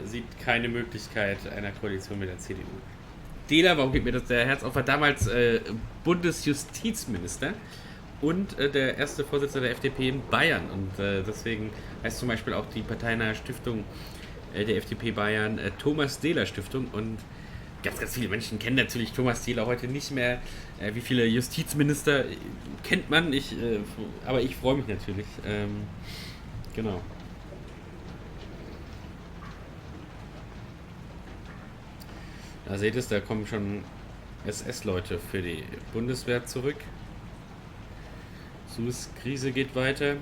sieht keine Möglichkeit einer Koalition mit der CDU. Dela, warum geht mir das der Herz auf? War damals Bundesjustizminister und der erste Vorsitzende der FDP in Bayern. Und deswegen heißt zum Beispiel auch die parteinahe Stiftung der FDP Bayern Thomas Dehler Stiftung. Und ganz, ganz viele Menschen kennen natürlich Thomas Dehler heute nicht mehr. Wie viele Justizminister kennt man? Aber ich freue mich natürlich. Genau. Da seht ihr es, da kommen schon SS-Leute für die Bundeswehr zurück. Suez-Krise geht weiter.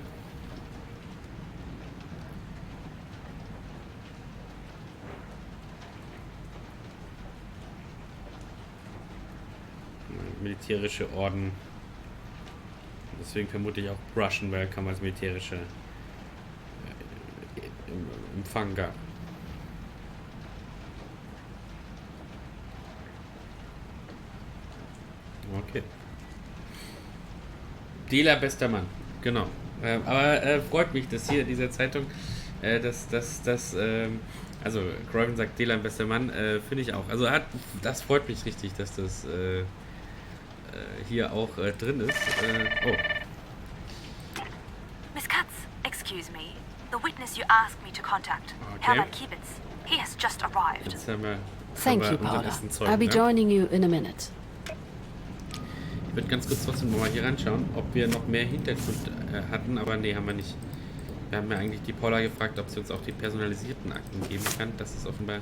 Militärische Orden. Deswegen vermute ich auch Russian Welcome als militärische Empfang gab. Okay. Dehler, bester Mann. Genau. Aber freut mich, dass hier in dieser Zeitung, also Cruyven sagt Dehler, bester Mann, finde ich auch. Also das freut mich richtig, dass das hier auch drin ist. Miss Katz, excuse me. The witness you asked me to contact, Hermann Kiebitz, he has just arrived. Jetzt haben wir, Thank you, Paula. I'll be joining you in a minute. Ich würde ganz kurz trotzdem mal hier reinschauen, ob wir noch mehr Hintergrund hatten, aber nee, haben wir nicht. Wir haben ja eigentlich die Paula gefragt, ob sie uns auch die personalisierten Akten geben kann. Das ist offenbar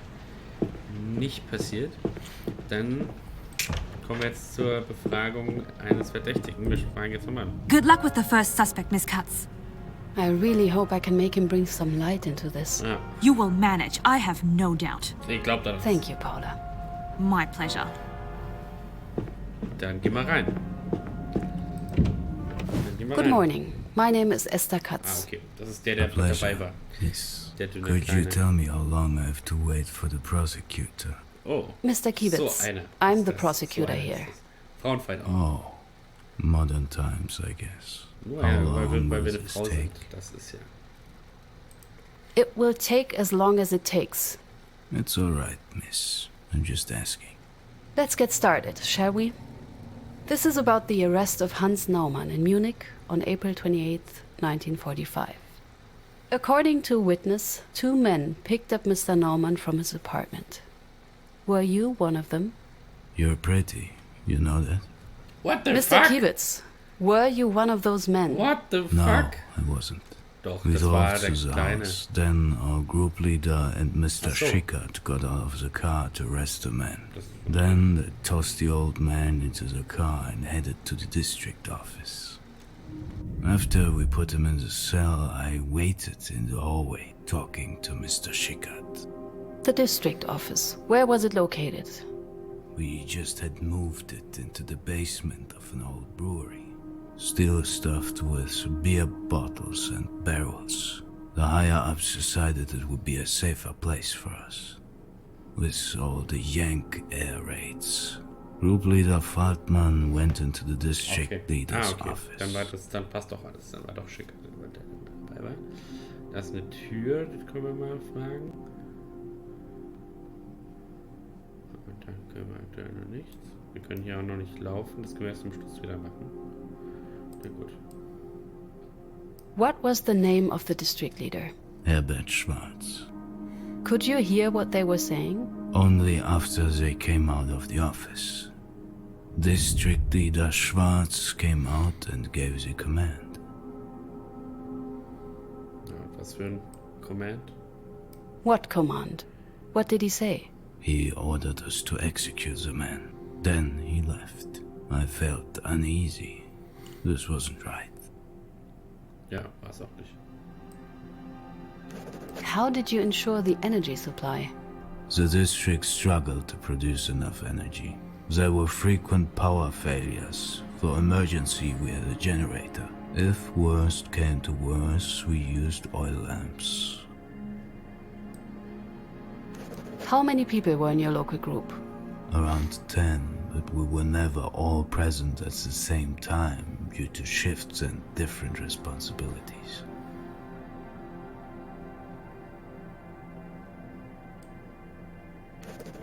nicht passiert. Dann kommen wir jetzt zur Befragung eines Verdächtigen. Wir fragen jetzt nochmal an. Good luck with the first suspect, Miss Katz. I really hope I can make him bring some light into this. Ja, You will manage, I have no doubt. ich glaube da. Thank you, Paula. My pleasure. Dann geh mal rein. Good morning. My name is Esther Katz. Okay. Das ist der dabei war. Yes. Der dünne Could you Kleine. tell me how long I have to wait for the prosecutor? Oh. Mr. Kiebitz, So eine. I'm the Das- prosecutor so eine here. ist das. Frauenfeind auch. Oh, modern times, I guess. Nur How ja, long weil wir will eine this Frau take? sind. Das ist ja. It will take as long as it takes. It's all right, miss. I'm just asking. Let's get started, shall we? This is about the arrest of Hans Naumann in Munich on April 28th, 1945. According to a witness, two men picked up Mr. Naumann from his apartment. Were you one of them? You're pretty, you know that? What the Mr. fuck? Kiebitz, were you one of those men? What the No, fuck? I wasn't. Doch, We das war drove der to the Kleine. house. Then our group leader and Mr. Ach so. Schickert got out of the car to arrest the man. Das- Then they tossed the old man into the car and headed to the district office. After we put him in the cell, I waited in the hallway talking to Mr. Schickert. The district office. Where was it located? We just had moved it into the basement of an old brewery. Still stuffed with beer bottles and barrels. The higher-ups decided it would be a safer place for us. With all the Yank air raids. Group Leader Fartmann went into the district leader's office. Dann passt doch alles. Dann war doch schick. Da ist eine Tür, das können wir mal fragen. Und dann können wir aktuell noch nichts. Wir können hier auch noch nicht laufen, das können wir erst zum Schluss wieder machen. Na gut. What was the name of the district leader? Herbert Schwarz. Could you hear what they were saying? Only after they came out of the office. District Leader Schwarz came out and gave the command. Was für ein Command? What command? What did he say? He ordered us to execute the man. Then he left. I felt uneasy. This wasn't right. Ja, war's auch nicht. How did you ensure the energy supply? The district struggled to produce enough energy. There were frequent power failures. For emergency, we had a generator. If worst came to worst, we used oil lamps. How many people were in your local group? Around 10, but we were never all present at the same time due to shifts and different responsibilities.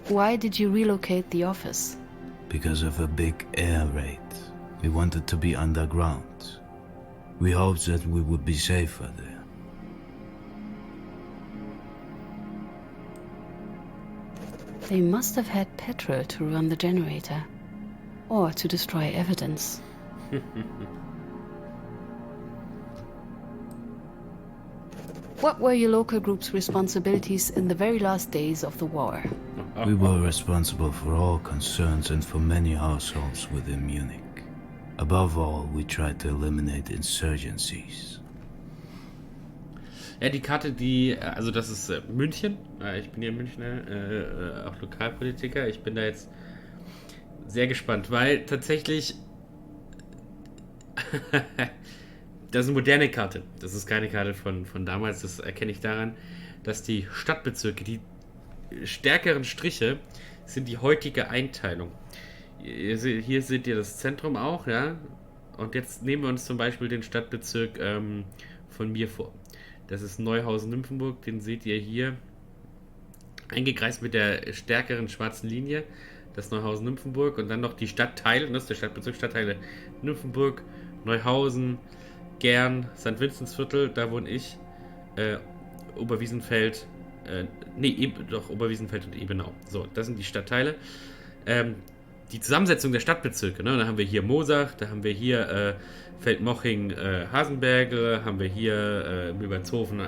Why did you relocate the office? Because of a big air raid. We wanted to be underground. We hoped that we would be safer there. They must have had petrol to run the generator. Or to destroy evidence. What were your local group's responsibilities in the very last days of the war? We were responsible for all concerns and for many households within Munich. Above all, we tried to eliminate insurgencies. Ja, die Karte, also das ist München. Ich bin ja Münchner, auch Lokalpolitiker. Ich bin da jetzt sehr gespannt, weil tatsächlich das ist eine moderne Karte. Das ist keine Karte von damals. Das erkenne ich daran, dass die Stadtbezirke, die stärkeren Striche, sind die heutige Einteilung. Hier seht ihr das Zentrum auch, ja. Und jetzt nehmen wir uns zum Beispiel den Stadtbezirk von mir vor. Das ist Neuhausen-Nymphenburg, den seht ihr hier eingekreist mit der stärkeren schwarzen Linie. Das Neuhausen-Nymphenburg und dann noch die Stadtteile, das ist der Stadtbezirk, Stadtteile Nymphenburg, Neuhausen, Gern, St. Vinzensviertel, da wohne ich, Oberwiesenfeld, Oberwiesenfeld und Ebenau. So, das sind die Stadtteile. Die Zusammensetzung der Stadtbezirke, ne? Da haben wir hier Moosach, da haben wir hier Feldmoching, Hasenbergl, haben wir hier Milbertshofen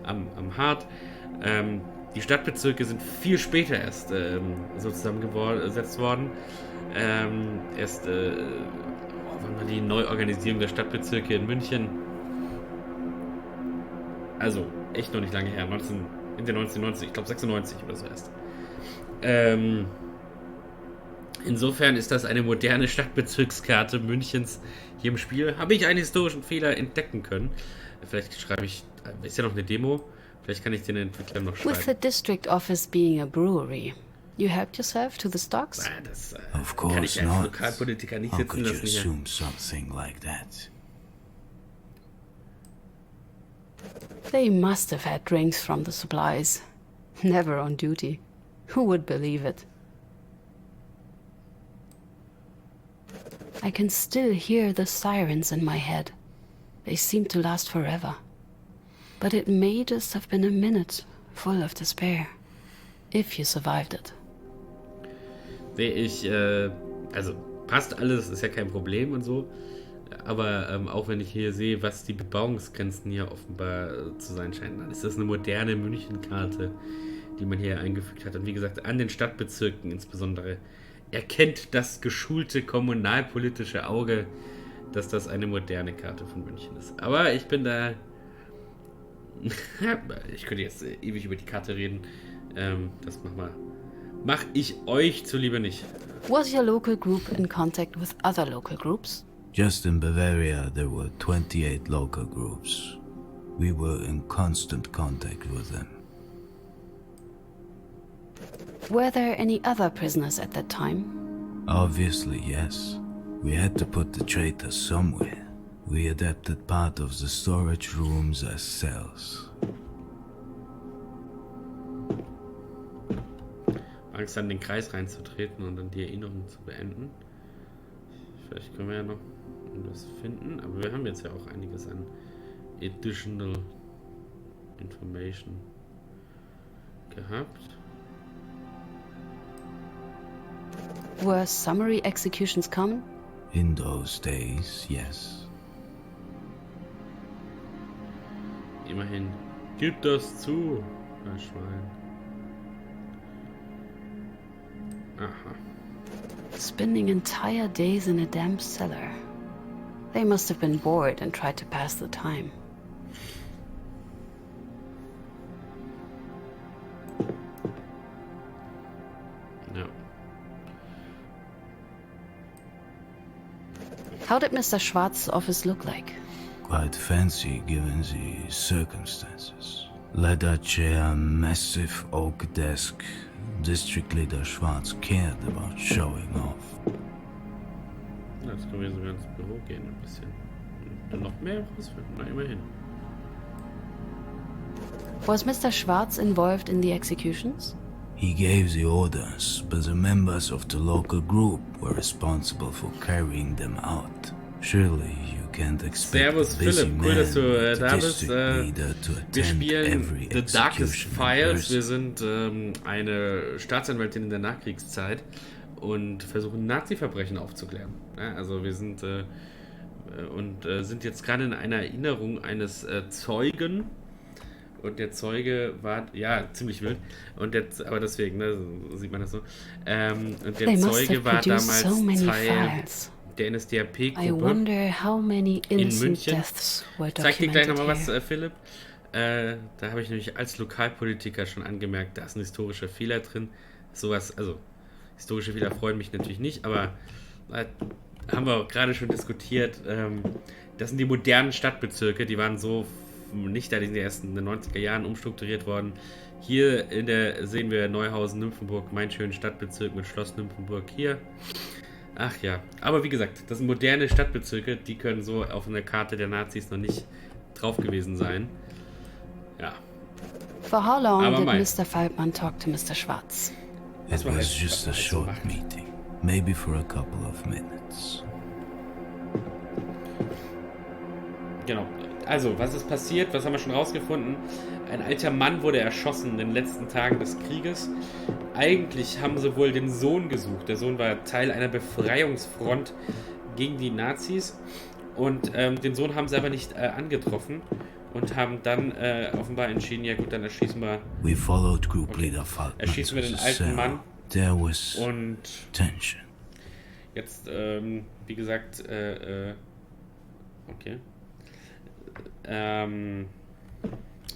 am Hart. Die Stadtbezirke sind viel später erst so zusammengesetzt worden. Erst wann war die Neuorganisierung der Stadtbezirke in München? Also echt noch nicht lange her, in den 1990, ich glaube 96 oder so erst. Insofern ist das eine moderne Stadtbezirkskarte Münchens hier im Spiel. Habe ich einen historischen Fehler entdecken können? Vielleicht schreibe ich, ist ja noch eine Demo, vielleicht kann ich den Entwicklern noch schreiben. With the district office being a brewery, you helped yourself to the stocks? Das Of kann ich course als not. Lokalpolitiker nicht How sitzen could you lassen hier. assume something like that? They must have had drinks from the supplies. Never on duty. Who would believe it? I can still hear the sirens in my head. They seem to last forever. But it may just have been a minute full of despair. If you survived it. Sehe ich, also passt alles, ist ja kein Problem und so. Aber auch wenn ich hier sehe, was die Bebauungsgrenzen hier offenbar zu sein scheinen, dann ist das eine moderne Münchenkarte, die man hier eingefügt hat. Und wie gesagt, an den Stadtbezirken insbesondere erkennt das geschulte kommunalpolitische Auge, dass das eine moderne Karte von München ist. Aber ich bin da... ich könnte jetzt ewig über die Karte reden. Das mach ich euch zuliebe nicht. Was your local group in contact with other local groups? Just in Bavaria, there were 28 local groups. We were in constant contact with them. Were there any other prisoners at that time? Obviously, yes. We had to put the traitors somewhere. We adapted part of the storage rooms as cells. Angst, dann in den Kreis reinzutreten und dann die Erinnerung zu beenden. Vielleicht können wir ja noch das finden, aber wir haben jetzt ja auch einiges an additional information gehabt. Were summary executions common? In those days, yes. Immerhin. Gib das zu, das Schwein. Aha. Spending entire days in a damp cellar. They must have been bored and tried to pass the time. Ja. How did Mr. Schwarz's office look like? Quite fancy given the circumstances. Leather chair, massive oak desk. District Leader Schwarz cared about showing off. Jetzt können wir sogar ins Büro gehen ein bisschen. Und dann noch mehr rausfinden. Na, immerhin. Was Mr. Schwarz involved in the executions? He gave the orders, but the members of the local group were responsible for carrying them out. Surely you can't expect Servus a busy Philipp, cool, dass du man, da the bist. district leader, to Wir attend spielen every The Darkest execution in Files. Wir person. sind eine Staatsanwältin in der Nachkriegszeit und versuchen Nazi-Verbrechen aufzuklären. Ja, also wir sind sind jetzt gerade in einer Erinnerung eines Zeugen. Und der Zeuge war, ja, ziemlich wild. Und jetzt, aber deswegen, ne, so sieht man das so. Und der Zeuge war damals Teil der NSDAP-Gruppe in München. Ich zeig dir gleich nochmal was, Philipp. Da habe ich nämlich als Lokalpolitiker schon angemerkt, da ist ein historischer Fehler drin. Sowas, also historische Fehler freuen mich natürlich nicht, aber haben wir auch gerade schon diskutiert. Das sind die modernen Stadtbezirke, die waren so nicht da, die sind erst in den 90er Jahren umstrukturiert worden. Hier sehen wir Neuhausen, Nymphenburg, meinen schönen Stadtbezirk mit Schloss Nymphenburg hier. Ach ja, aber wie gesagt, das sind moderne Stadtbezirke, die können so auf einer Karte der Nazis noch nicht drauf gewesen sein. Ja. For how long did Mr. Feldman talk to Mr. Schwarz? It was just a short meeting, maybe for a couple of minutes. Genau. Also, was ist passiert? Was haben wir schon rausgefunden? Ein alter Mann wurde erschossen in den letzten Tagen des Krieges. Eigentlich haben sie wohl den Sohn gesucht. Der Sohn war Teil einer Befreiungsfront gegen die Nazis. Und den Sohn haben sie aber nicht angetroffen. Und haben dann offenbar entschieden, ja gut, dann erschießen wir... Erschießen wir den alten Mann. Und tension. Jetzt, wie gesagt, okay.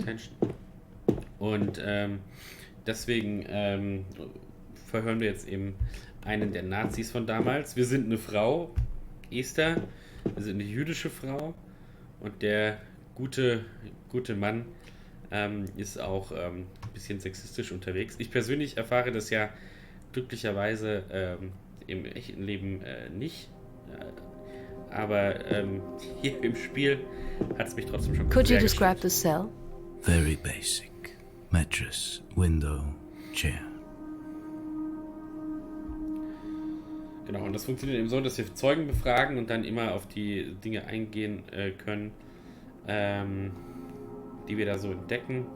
Tension. Und deswegen verhören wir jetzt eben einen der Nazis von damals. Wir sind eine Frau, Esther. Wir sind eine jüdische Frau. Und der gute Mann ist auch ein bisschen sexistisch unterwegs. Ich persönlich erfahre das ja glücklicherweise im echten Leben nicht. Aber hier im Spiel hat es mich trotzdem schon Could you describe the cell? Very basic. Mattress, window, chair. Genau, und das funktioniert eben so, dass wir Zeugen befragen und dann immer auf die Dinge eingehen können, die wir da so entdecken.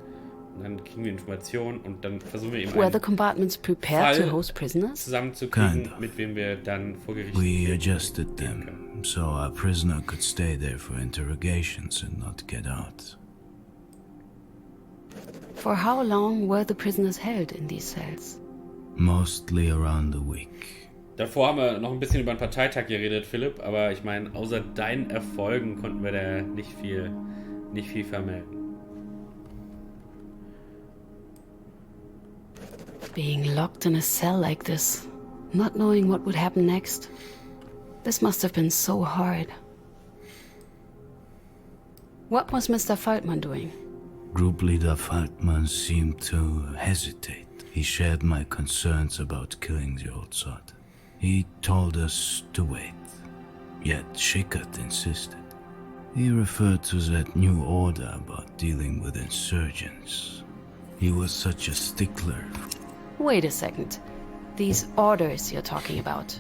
Und dann kriegen wir Informationen und dann versuchen wir eben Were the compartments prepared to host prisoners? Zusammenzukriegen, mit wem wir dann vor Gericht We adjusted them, so our prisoner could stay there for interrogations and not get out. For how long were the prisoners held in these cells? Mostly around a week. Davor haben wir noch ein bisschen über den Parteitag geredet, Philipp, aber ich meine, außer deinen Erfolgen konnten wir da nicht viel vermelden. Being locked in a cell like this, not knowing what would happen next. This must have been so hard. What was Mr. Faltman doing? Group leader Faltman seemed to hesitate. He shared my concerns about killing the old sod. He told us to wait. Yet Schickert insisted. He referred to that new order about dealing with insurgents. He was such a stickler. Wait a second. These orders you're talking about.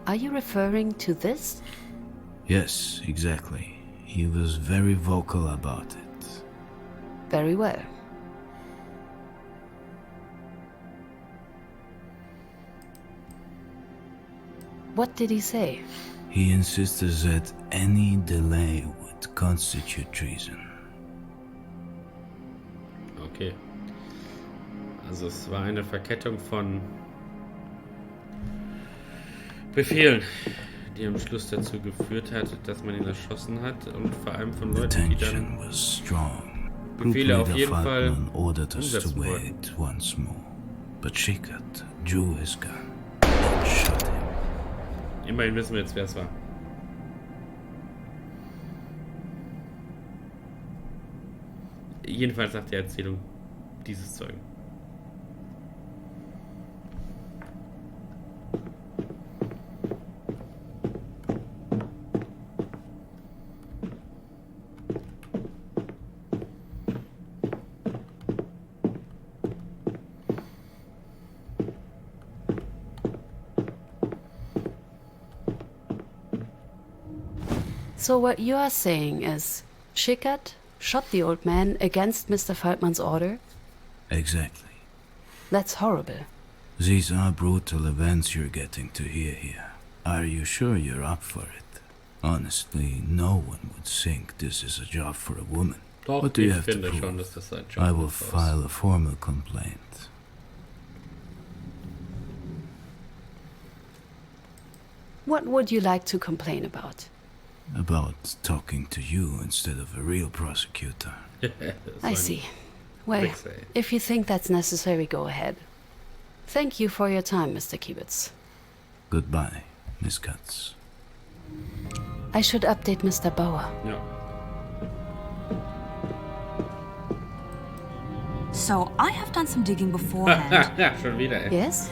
Are you referring to this? Yes, exactly. He was very vocal about it. Very well. What did he say? He insisted that any delay would constitute treason. Okay. Also es war eine Verkettung von Befehlen, die am Schluss dazu geführt hat, dass man ihn erschossen hat und vor allem von The Leuten, die tension dann was strong. Group Befehle auf leader jeden Fall Faltman ordered us to umsetzen wollten. wait once more. But Schickert drew his gun and shot him. Immerhin wissen wir jetzt, wer es war. Jedenfalls nach der Erzählung dieses Zeugen. So what you are saying is, Schickert shot the old man against Mr. Faltman's order? Exactly. That's horrible. These are brutal events you're getting to hear here. Are you sure you're up for it? Honestly, no one would think this is a job for a woman. Doch, What do you ich have to finde prove? schon, dass das ein Job I will ist. file a formal complaint. What would you like to complain about? About talking to you instead of a real prosecutor. I see. Well, Wechsel. if you think that's necessary, go ahead. Thank you for your time, Mr. Kiebitz. Goodbye, Miss Katz. I should update Mr. Bauer. Ja. So, I have done some digging beforehand Ja, schon wieder, ey. Yes?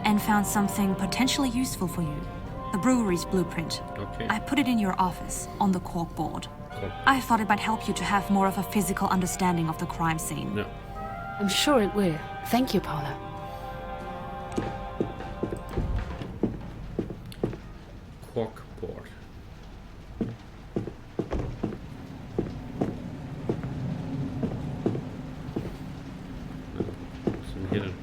and found something potentially useful for you. The brewery's blueprint. Okay. I put it in your office, on the cork board. Cool. I thought it might help you to have more of a physical understanding of the crime scene. Ja. I'm sure it will. Thank you, Paula. Corkboard. Was ist denn hier denn?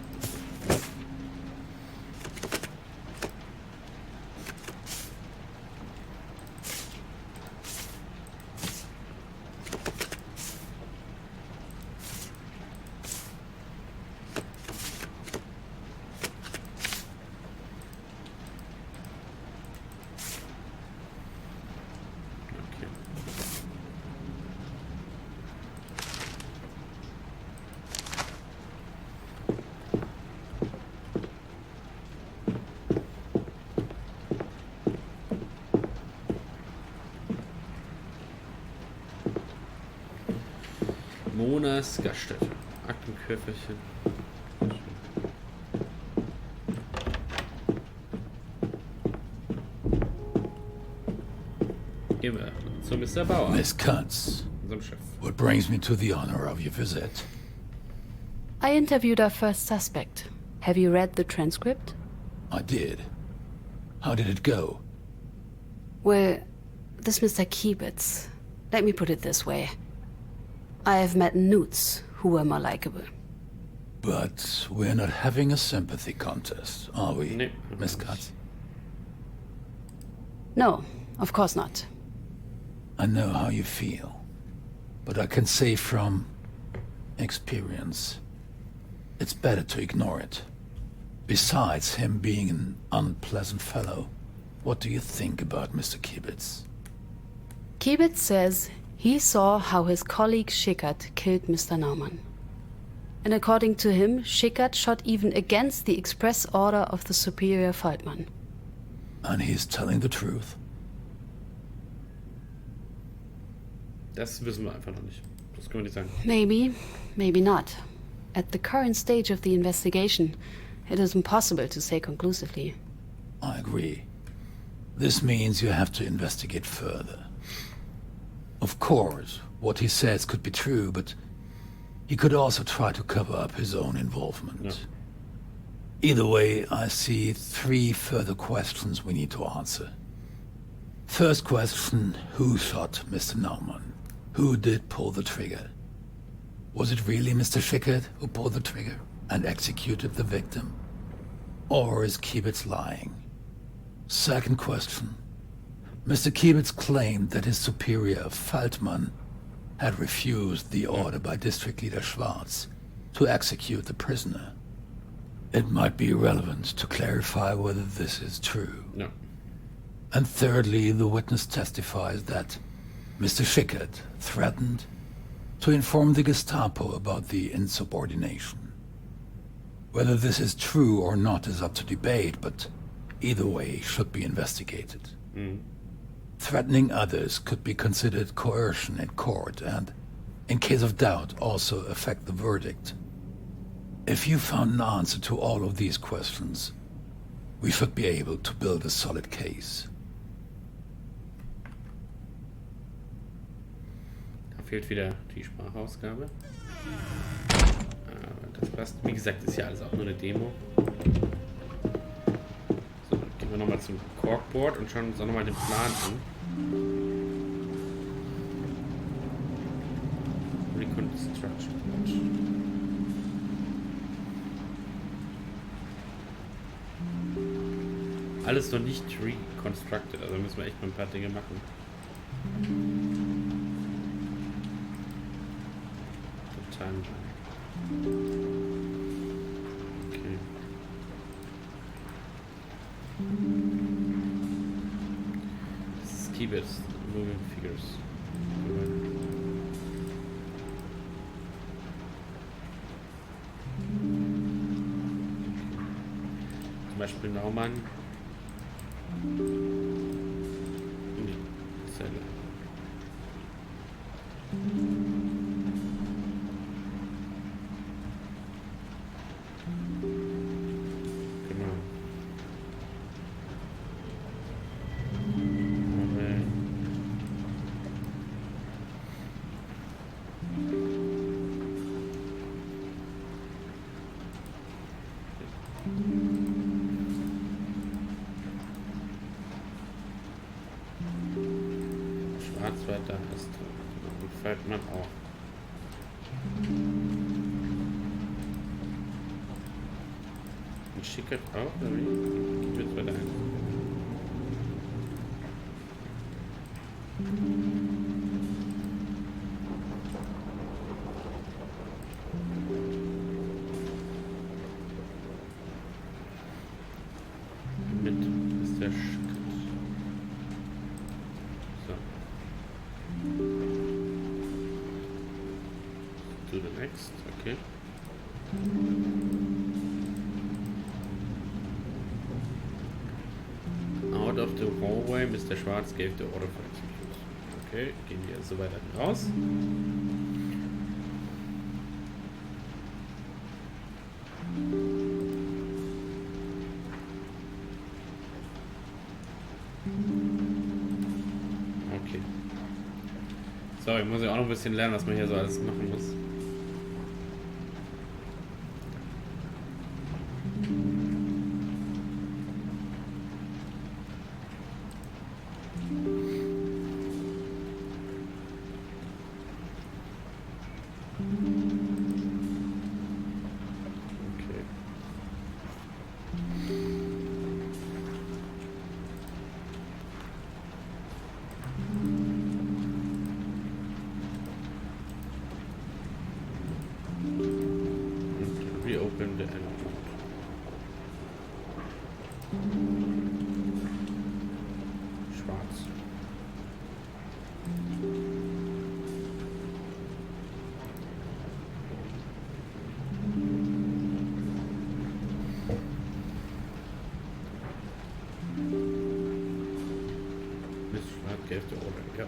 Okay. Monas Gaststätte. Aktenköfferchen. Immer zu Mr. Bauer, Miss Katz, unserem Chef. what brings me to the honor of your visit? I interviewed our first suspect. Have you read the transcript? I did. How did it go? Well, this Mr. Kiebitz. Let me put it this way. I have met newts who were more likable. But we're not having a sympathy contest, are we, Nee. Miss Katz? No, of course not. I know how you feel, but I can say from experience, it's better to ignore it. Besides him being an unpleasant fellow, what do you think about Mr. Kiebitz? Kibitz says he saw how his colleague Schickert killed Mr. Naumann. And according to him, Schickert shot even against the express order of the superior Feldmann. And he's telling the truth. Das wissen wir einfach noch nicht. Das können wir nicht sagen. Maybe, maybe not. At the current stage of the investigation, it is impossible to say conclusively. I agree. This means you have to investigate further. Of course, what he says could be true, but he could also try to cover up his own involvement. Yeah. Either way, I see 3 further questions we need to answer. First question, who shot Mr. Naumann? Who did pull the trigger? Was it really Mr. Schickert who pulled the trigger and executed the victim? Or is Kibitz lying? Second question. Mr. Kibitz claimed that his superior, Feldmann, had refused the order by District Leader Schwarz to execute the prisoner. It might be relevant to clarify whether this is true. No. And thirdly, the witness testifies that Mr. Schickert threatened to inform the Gestapo about the insubordination. Whether this is true or not is up to debate, but either way should be investigated. Threatening others could be considered coercion in court and, in case of doubt, also affect the verdict. If you found an answer to all of these questions, we should be able to build a solid case. Da fehlt wieder die Sprachausgabe. Aber das passt. Wie gesagt, ist ja alles auch nur eine Demo. So, gehen wir nochmal zum Corkboard und schauen uns auch nochmal den Plan an. Reconstruction. Alles noch nicht reconstructed, also müssen wir echt mal ein paar Dinge machen. The timeline. Okay. Das ist Kibitz, moving figures. Zum Beispiel Naumann. In die Zelle. Genau. Weiter, ersten. Gefällt man auch. Ein Schickert auch, oder wie? Ich will es weiter ein. Mit ist der Schickert. To the next, okay. Out of the hallway, Mr. Schwarz gave the order for execution. Okay, gehen wir so weiter raus. Okay. So, ich muss ja auch noch ein bisschen lernen, was man hier so alles machen muss. Reopen the end. Schwarz. Okay, the order, ja.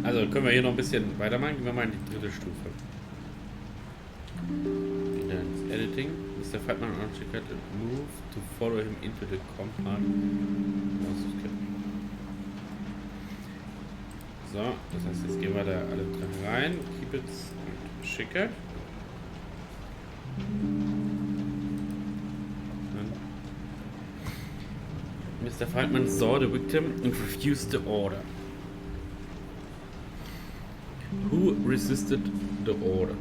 Also können wir hier noch ein bisschen weitermachen. Gehen wir mal in die dritte Stufe. Dann das Editing. Mr. Fatman had to move to follow him into the compound. So, das heißt, jetzt gehen wir da alle drin rein. Keep it und schicke. Mr. Fatman saw the victim and refused the order. Who resisted the order?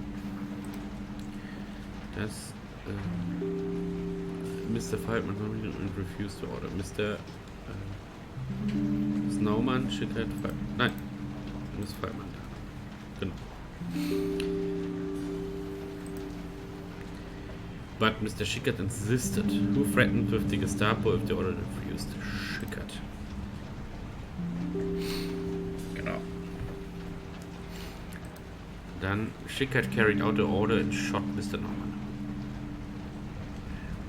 Das Mr. Falkman and refused the order. Mr. Snowman, Shithead, nein, Miss Falkman. Genau. But Mr. Schickert insisted. Who threatened with the Gestapo if the order refused? Schickert. Genau. Dann Schickert carried out the order and shot Mr. Norman.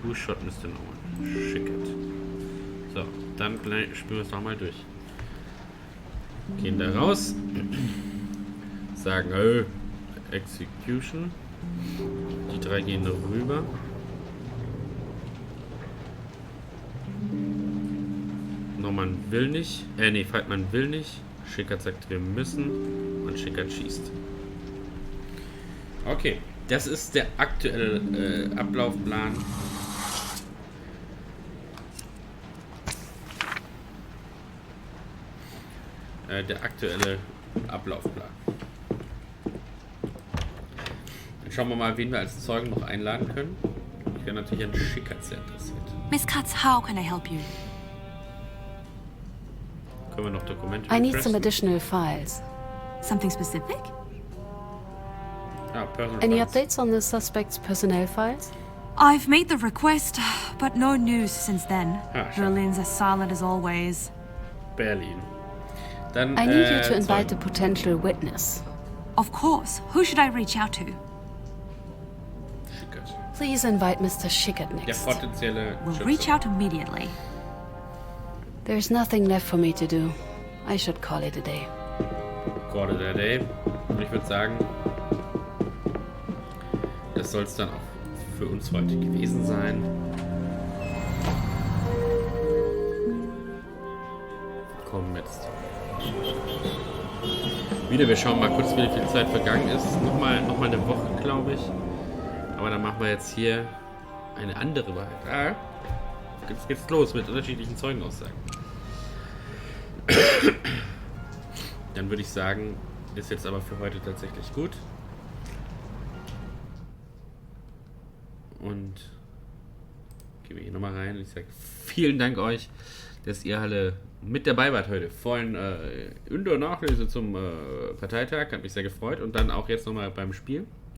Who shot Mr. Norman? Schickert. So, dann spielen wir es nochmal durch. Gehen da raus. Sagen, Execution. Die drei gehen rüber. Norman will nicht. Falkman will nicht. Schickert sagt, wir müssen. Und Schickert schießt. Okay, das ist der aktuelle Ablaufplan. Der aktuelle Ablaufplan. Dann schauen wir mal, wen wir als Zeugen noch einladen können. Ich wäre natürlich an Schickert sehr interessiert. Miss Katz, how can I help you? Können wir noch Dokumente I need some requesten? additional files. Something specific? Ah, personal Any files. updates on the suspect's personnel files? I've made the request, but no news since then. Ah, schade. Berlin's as silent as always. Berlin. Dann, I need you to Zeugen. invite a potential witness. Of course. Who should I reach out to? Schickert. Please invite Mr. Schickert Der next. potenzielle We'll Schütze. reach out immediately. There's nothing left for me to do. I should call it a day. Call it a day. Und ich würde sagen, das soll es dann auch für uns heute gewesen sein. Kommen jetzt. Wieder, wir schauen mal kurz, wie viel Zeit vergangen ist. Nochmal eine Woche, glaube ich. Aber dann machen wir jetzt hier eine andere Wahrheit. Jetzt geht's los mit unterschiedlichen Zeugenaussagen. Dann würde ich sagen, ist jetzt aber für heute tatsächlich gut. Und gehen wir hier nochmal rein. Ich sage vielen Dank euch, dass ihr alle mit dabei wart heute. Vorhin in der Nachlese zum Parteitag, hat mich sehr gefreut. Und dann auch jetzt nochmal beim Spiel.